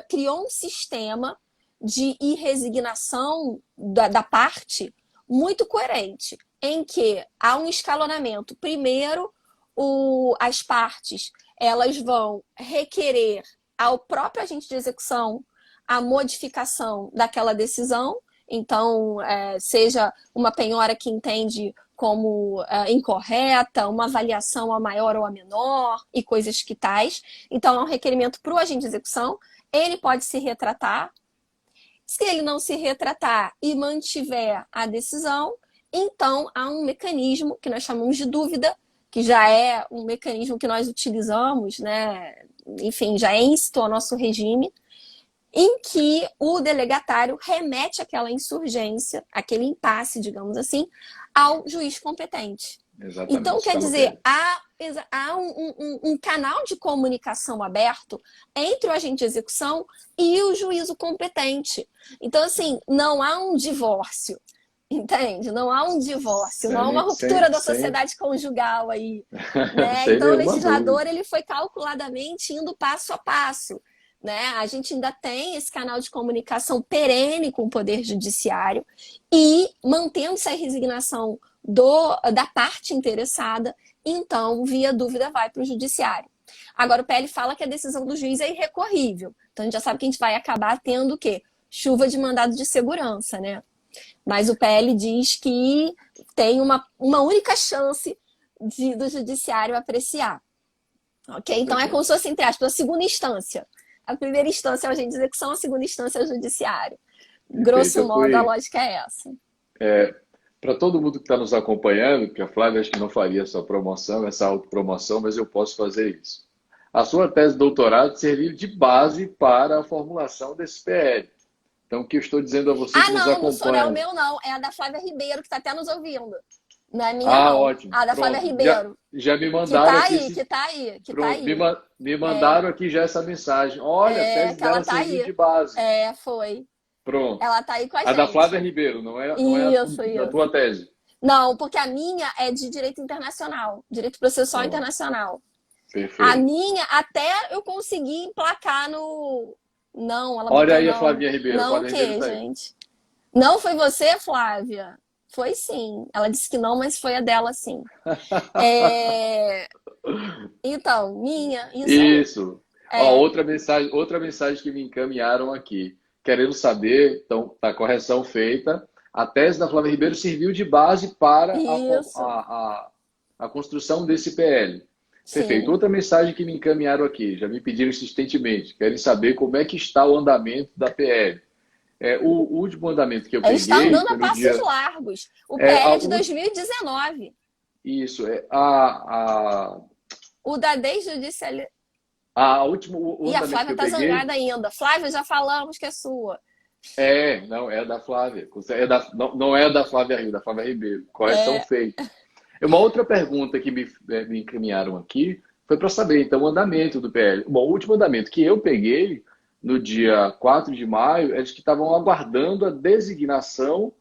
criou um sistema de irresignação da parte muito coerente, em que há um escalonamento. Primeiro, as partes elas vão requerer ao próprio agente de execução a modificação daquela decisão. Então, seja uma penhora que entende como incorreta, uma avaliação a maior ou a menor e coisas que tais. Então, é um requerimento para o agente de execução. Ele pode se retratar. Se ele não se retratar e mantiver a decisão, então há um mecanismo que nós chamamos de dúvida, que já é um mecanismo que nós utilizamos, né? Enfim, já é íncito ao nosso regime, em que o delegatário remete aquela insurgência, aquele impasse, digamos assim, ao juiz competente. Exatamente. Então, quer dizer, há um canal de comunicação aberto entre o agente de execução e o juízo competente. Então, assim, não há um divórcio, entende? Não há um divórcio, não há uma ruptura da sociedade conjugal aí. Né? Então, o legislador ele foi calculadamente indo passo a passo. Né? A gente ainda tem esse canal de comunicação perene com o Poder Judiciário e mantendo-se a resignação da parte interessada, então, via dúvida, vai para o Judiciário. Agora, o PL fala que a decisão do juiz é irrecorrível. Então, a gente já sabe que a gente vai acabar tendo o quê? Chuva de mandado de segurança, né? Mas o PL diz que tem uma única chance do Judiciário apreciar. Ok? Então, é como se fosse, entre aspas, a segunda instância. A primeira instância é o agente de execução, a segunda instância é o Judiciário. Grosso modo, a lógica é essa. Para todo mundo que está nos acompanhando, que a Flávia acho que não faria essa promoção, essa autopromoção, mas eu posso fazer isso. A sua tese de doutorado serviu de base para a formulação desse PL. Então, o que eu estou dizendo a você que nos acompanha... não é o meu, não. É a da Flávia Ribeiro, que está até nos ouvindo. Não é minha, não. Ótimo. A da Flávia Ribeiro. Já me mandaram que tá aí. Me mandaram aqui já essa mensagem. Olha, a tese dela serviu de base. Foi. Pronto. Ela tá aí com a gente. A da Flávia Ribeiro, não é a tua tese? Não, porque a minha é de direito internacional, direito processual internacional. Perfeito. A minha, até eu consegui emplacar no... Não, ela Olha aí não. a Flavinha Ribeiro. Não o quê, gente? Não foi você, Flávia? Foi sim. Ela disse que não, mas foi a dela sim. Então, minha... Isso. Outra mensagem que me encaminharam aqui. Querendo saber, então, a correção feita, a tese da Flávia Ribeiro serviu de base para a construção desse PL. Perfeito. Outra mensagem que me encaminharam aqui, já me pediram insistentemente, querem saber como é que está o andamento da PL. O último andamento que eu peguei... Está andando a passos largos. O PL é de 2019. Isso. O da desjudicialização... E a Flávia está zangada ainda. Flávia, já falamos que é sua. Não, é da Flávia. Não é da Flávia Rio, da Flávia Ribeiro. Correção feita. Uma outra pergunta que me encaminharam aqui foi para saber, então, o andamento do PL. Bom, o último andamento que eu peguei no dia 4 de maio é de que estavam aguardando a designação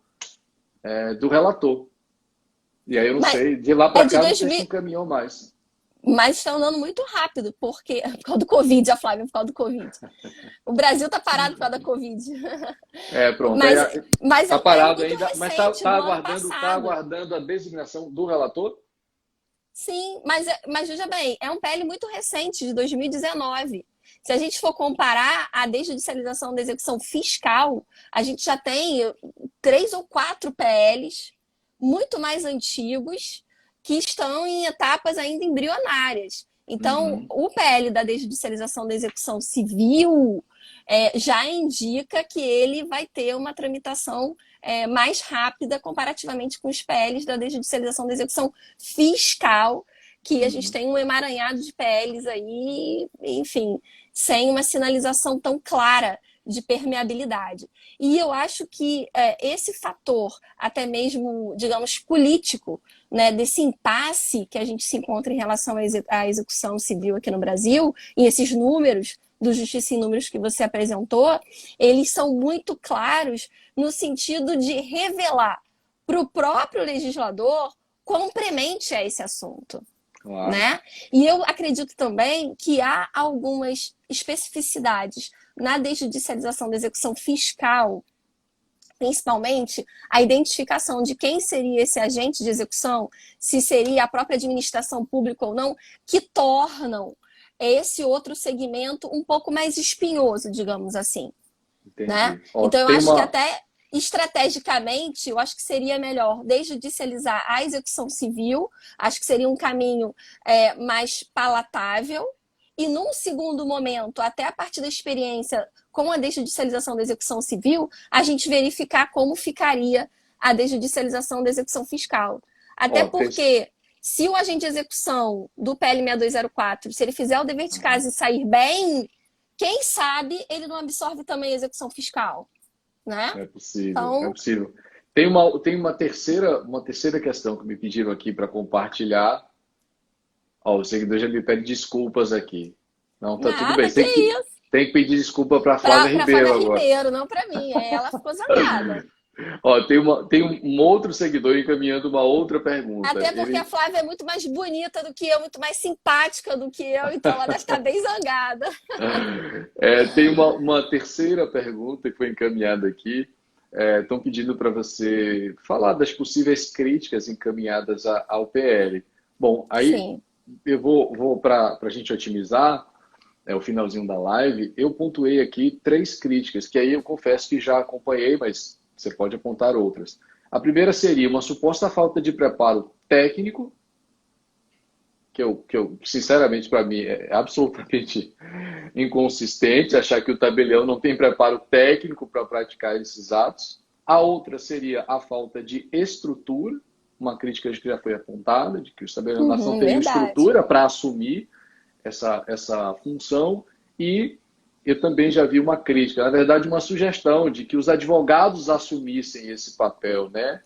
do relator. E aí eu não sei, de lá para cá não sei se encaminhou mais. Mas está andando muito rápido, por causa do Covid, a Flávia, por causa do Covid. O Brasil está parado por causa da Covid. Pronto. Mas está parado ainda, mas está aguardando a designação do relator? Sim, mas veja bem, é um PL muito recente, de 2019. Se a gente for comparar a desjudicialização da execução fiscal, a gente já tem 3 ou 4 PLs muito mais antigos, que estão em etapas ainda embrionárias. Então, o PL da desjudicialização da execução civil já indica que ele vai ter uma tramitação mais rápida comparativamente com os PLs da desjudicialização da execução fiscal, que a gente tem um emaranhado de PLs aí, enfim, sem uma sinalização tão clara de permeabilidade. E eu acho que esse fator, até mesmo, digamos, político, né, desse impasse que a gente se encontra em relação à execução civil aqui no Brasil, e esses números do Justiça em Números que você apresentou, eles são muito claros no sentido de revelar para o próprio legislador quão premente é esse assunto. Claro. Né? E eu acredito também que há algumas especificidades na desjudicialização da execução fiscal, principalmente, a identificação de quem seria esse agente de execução, se seria a própria administração pública ou não, que tornam esse outro segmento um pouco mais espinhoso, digamos assim. Né? Então, eu acho que até estrategicamente, eu acho que seria melhor desjudicializar a execução civil, acho que seria um caminho mais palatável, e num segundo momento, até a partir da experiência com a desjudicialização da execução civil, a gente verificar como ficaria a desjudicialização da execução fiscal. Até porque, se o agente de execução do PL 6204, se ele fizer o dever de casa e sair bem, quem sabe ele não absorve também a execução fiscal, né? É possível, então... é possível. Tem uma terceira questão que me pediram aqui para compartilhar. Ó, o seguidor já me pede desculpas aqui. Não, tá tudo bem. Tem que pedir desculpa para a Flávia Ribeiro Flávia agora. Ribeiro, não para mim. Ela ficou zangada. Ó, tem um outro seguidor encaminhando uma outra pergunta. Até porque a Flávia é muito mais bonita do que eu, muito mais simpática do que eu, então ela deve estar bem zangada. Tem uma terceira pergunta que foi encaminhada aqui. Estão pedindo para você falar das possíveis críticas encaminhadas ao PL. Bom, aí Sim. Eu vou para a gente otimizar o finalzinho da live, eu pontuei aqui 3 críticas, que aí eu confesso que já acompanhei, mas você pode apontar outras. A primeira seria uma suposta falta de preparo técnico, que eu sinceramente, para mim, é absolutamente inconsistente, achar que o tabelião não tem preparo técnico para praticar esses atos. A outra seria a falta de estrutura, uma crítica que já foi apontada, de que os tabeliões não teriam estrutura para assumir essa função, e eu também já vi uma crítica, na verdade uma sugestão de que os advogados assumissem esse papel, né?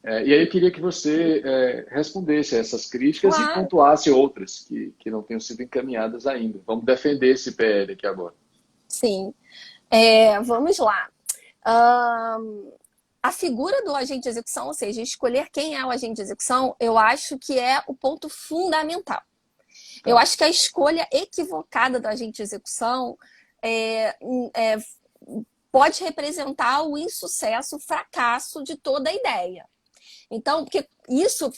E aí eu queria que você respondesse a essas críticas e pontuasse outras que não tenham sido encaminhadas ainda. Vamos defender esse PL aqui agora. Sim. Vamos lá. A figura do agente de execução, ou seja, escolher quem é o agente de execução, eu acho que é o ponto fundamental. Eu acho que a escolha equivocada do agente de execução pode representar o insucesso, o fracasso de toda a ideia. Então, porque isso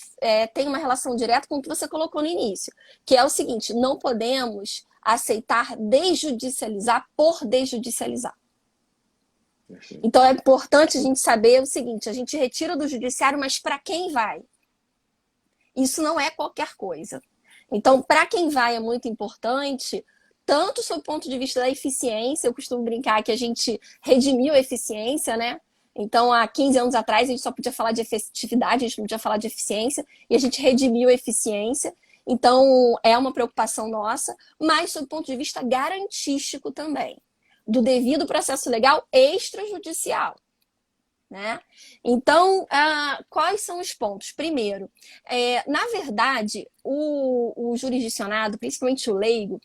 tem uma relação direta com o que você colocou no início, que é o seguinte: não podemos aceitar desjudicializar por desjudicializar. Então, é importante a gente saber o seguinte: a gente retira do judiciário, mas para quem vai? Isso não é qualquer coisa. Então, para quem vai é muito importante, tanto sob o ponto de vista da eficiência, eu costumo brincar que a gente redimiu a eficiência, né? Então, há 15 anos atrás, a gente só podia falar de efetividade, a gente não podia falar de eficiência, e a gente redimiu a eficiência. Então, é uma preocupação nossa, mas sob o ponto de vista garantístico também, do devido processo legal extrajudicial. Né? Então, quais são os pontos? Primeiro, na verdade, o jurisdicionado, principalmente o leigo,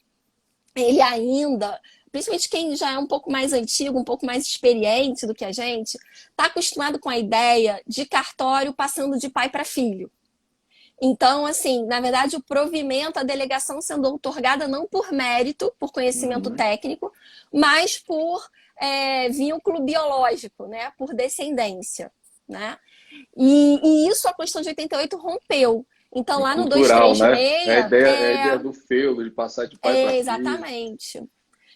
ele ainda, principalmente quem já é um pouco mais antigo, um pouco mais experiente do que a gente, está acostumado com a ideia de cartório passando de pai para filho. Então, assim, na verdade, o provimento, a delegação sendo outorgada não por mérito, por conhecimento técnico, mas por vínculo biológico, né? Por descendência. Né? E isso a Constituição de 88 rompeu. Então, lá no cultural, 236... Né? A ideia do feudo, de passar de pai para filho. Exatamente.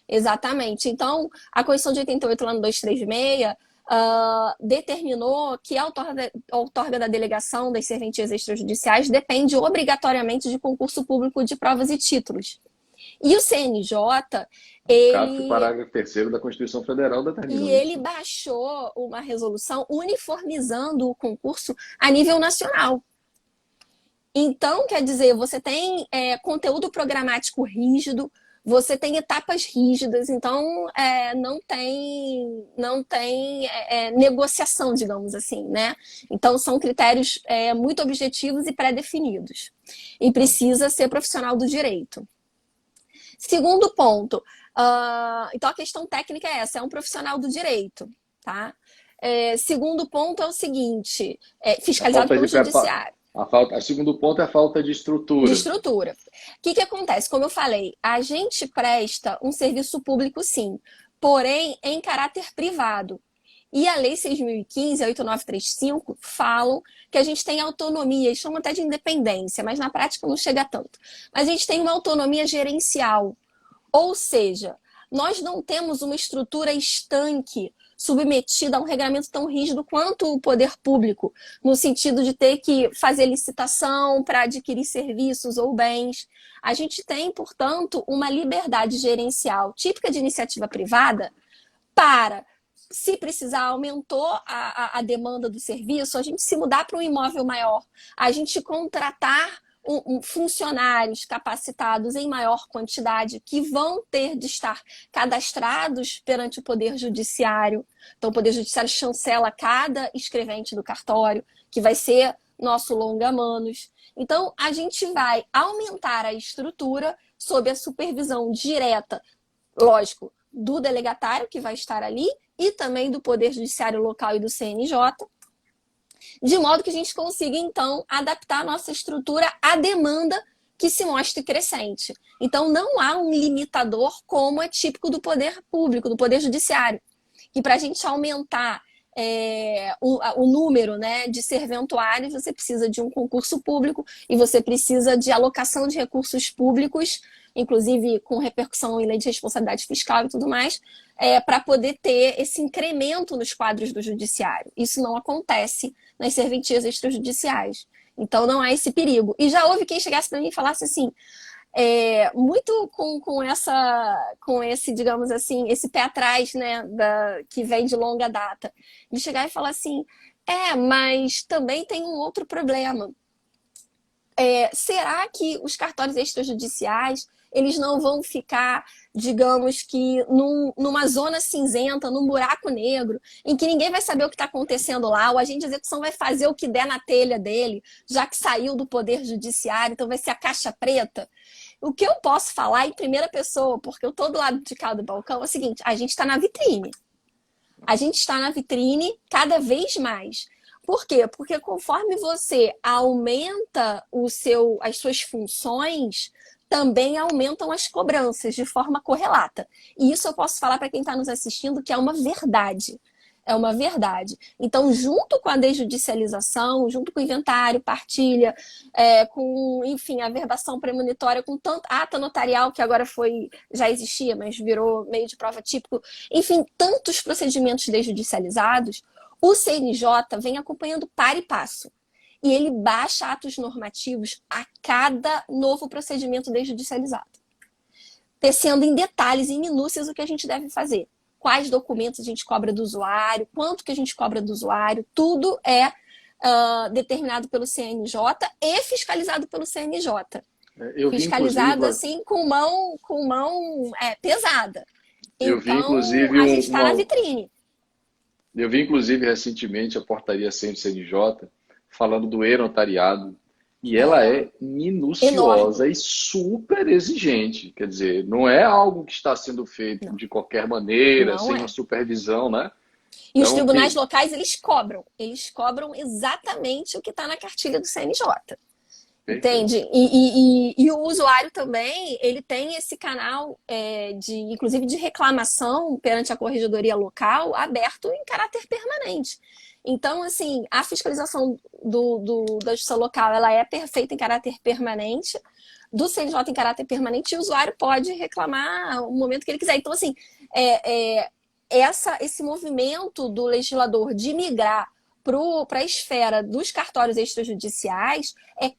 Exatamente. Então, a Constituição de 88, lá no 236... determinou que a outorga da delegação das serventias extrajudiciais depende obrigatoriamente de concurso público de provas e títulos. E o CNJ, ele... parágrafo 3º da Constituição Federal determinou. E ele baixou uma resolução uniformizando o concurso a nível nacional. Então, quer dizer, você tem conteúdo programático rígido, você tem etapas rígidas, então não tem negociação, digamos assim, né? Então são critérios muito objetivos e pré-definidos. E precisa ser profissional do direito. Segundo ponto, então a questão técnica é essa, é um profissional do direito, tá? Segundo ponto é o seguinte, fiscalizado pelo judiciário. O segundo ponto é a falta de De estrutura. estrutura. O que que acontece? Como eu falei, a gente presta um serviço público, sim, porém em caráter privado. E a Lei 6.015, a 8935, falam que a gente tem autonomia, eles chamam até de independência, mas na prática não chega a tanto. Mas a gente tem uma autonomia gerencial. Ou seja, nós não temos uma estrutura estanque submetida a um regramento tão rígido quanto o poder público, no sentido de ter que fazer licitação para adquirir serviços ou bens. A gente tem, portanto, uma liberdade gerencial típica de iniciativa privada para, se precisar, aumentou a demanda do serviço, a gente se mudar para um imóvel maior, a gente contratar funcionários capacitados em maior quantidade que vão ter de estar cadastrados perante o Poder Judiciário. Então, o Poder Judiciário chancela cada escrevente do cartório, que vai ser nosso longa-manos. Então, a gente vai aumentar a estrutura sob a supervisão direta, lógico, do delegatário que vai estar ali e também do Poder Judiciário local e do CNJ, de modo que a gente consiga, então, adaptar a nossa estrutura à demanda que se mostre crescente. Então, não há um limitador como é típico do poder público, do poder judiciário, que para a gente aumentar o número, né, de serventuários, você precisa de um concurso público e você precisa de alocação de recursos públicos, inclusive com repercussão em lei de responsabilidade fiscal e tudo mais, para poder ter esse incremento nos quadros do judiciário. Isso não acontece nas serventias extrajudiciais. Então, não há esse perigo. E já houve quem chegasse para mim e falasse assim, muito com esse, digamos assim, esse pé atrás, né, que vem de longa data, de chegar e falar assim, mas também tem um outro problema. Será que os cartórios extrajudiciais eles não vão ficar, digamos que, numa zona cinzenta, num buraco negro, em que ninguém vai saber o que está acontecendo lá, o agente de execução vai fazer o que der na telha dele, já que saiu do Poder Judiciário, então vai ser a caixa preta? O que eu posso falar em primeira pessoa, porque eu estou do lado de cá do balcão, é o seguinte, a gente está na vitrine. A gente está na vitrine cada vez mais. Por quê? Porque conforme você aumenta as suas funções, também aumentam as cobranças de forma correlata. E isso eu posso falar para quem está nos assistindo que é uma verdade. É uma verdade. Então, junto com a desjudicialização, junto com o inventário, partilha, com, enfim, a verbação premonitória, com tanto ata notarial, que agora já existia, mas virou meio de prova típico, enfim, tantos procedimentos desjudicializados, o CNJ vem acompanhando par e passo. E ele baixa atos normativos a cada novo procedimento desjudicializado, tecendo em detalhes, em minúcias, o que a gente deve fazer. Quais documentos a gente cobra do usuário, quanto que a gente cobra do usuário, tudo é determinado pelo CNJ e fiscalizado pelo CNJ. Fiscalizado, assim, com mão pesada. Então, a gente está na vitrine. Eu vi, inclusive, recentemente a portaria 100 do CNJ falando do e-notariado, e ela é minuciosa e super exigente. Quer dizer, não é algo que está sendo feito de qualquer maneira, sem uma supervisão, né? E então, os tribunais locais, eles cobram exatamente o que está na cartilha do CNJ. Entende? E o usuário também, ele tem esse canal, inclusive de reclamação perante a corregedoria local, aberto em caráter permanente. Então, assim, a fiscalização da justiça local, ela é feita em caráter permanente, do CNJ em caráter permanente, e o usuário pode reclamar no momento que ele quiser. Então, assim, esse movimento do legislador de migrar para a esfera dos cartórios extrajudiciais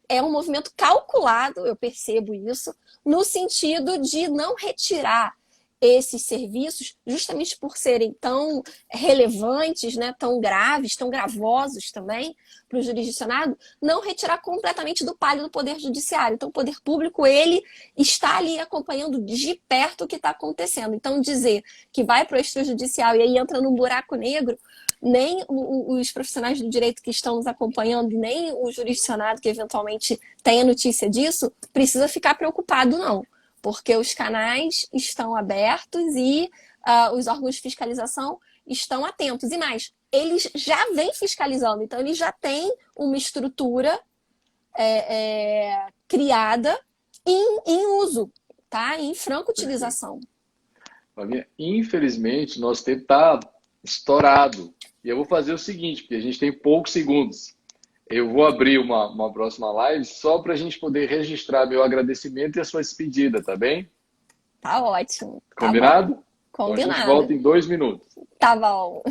é um movimento calculado, eu percebo isso, no sentido de não retirar esses serviços, justamente por serem tão relevantes, né, tão graves, tão gravosos também para o jurisdicionado, não retirar completamente do palio do Poder Judiciário. Então, o Poder Público, ele está ali acompanhando de perto o que está acontecendo. Então, dizer que vai para o extrajudicial e aí entra num buraco negro, nem os profissionais do direito que estão nos acompanhando, nem o jurisdicionado que eventualmente tenha notícia disso, precisa ficar preocupado, não. Porque os canais estão abertos e os órgãos de fiscalização estão atentos. E mais, eles já vêm fiscalizando, então eles já têm uma estrutura criada em uso, tá? Em franca utilização. Flavinha, infelizmente, nosso tempo está estourado. E eu vou fazer o seguinte, porque a gente tem poucos segundos. Eu vou abrir uma próxima live só para a gente poder registrar meu agradecimento e a sua despedida, tá bem? Tá ótimo. Tá Combinado? bom. Então a gente Combinado. volta em 2 minutos. Tá bom.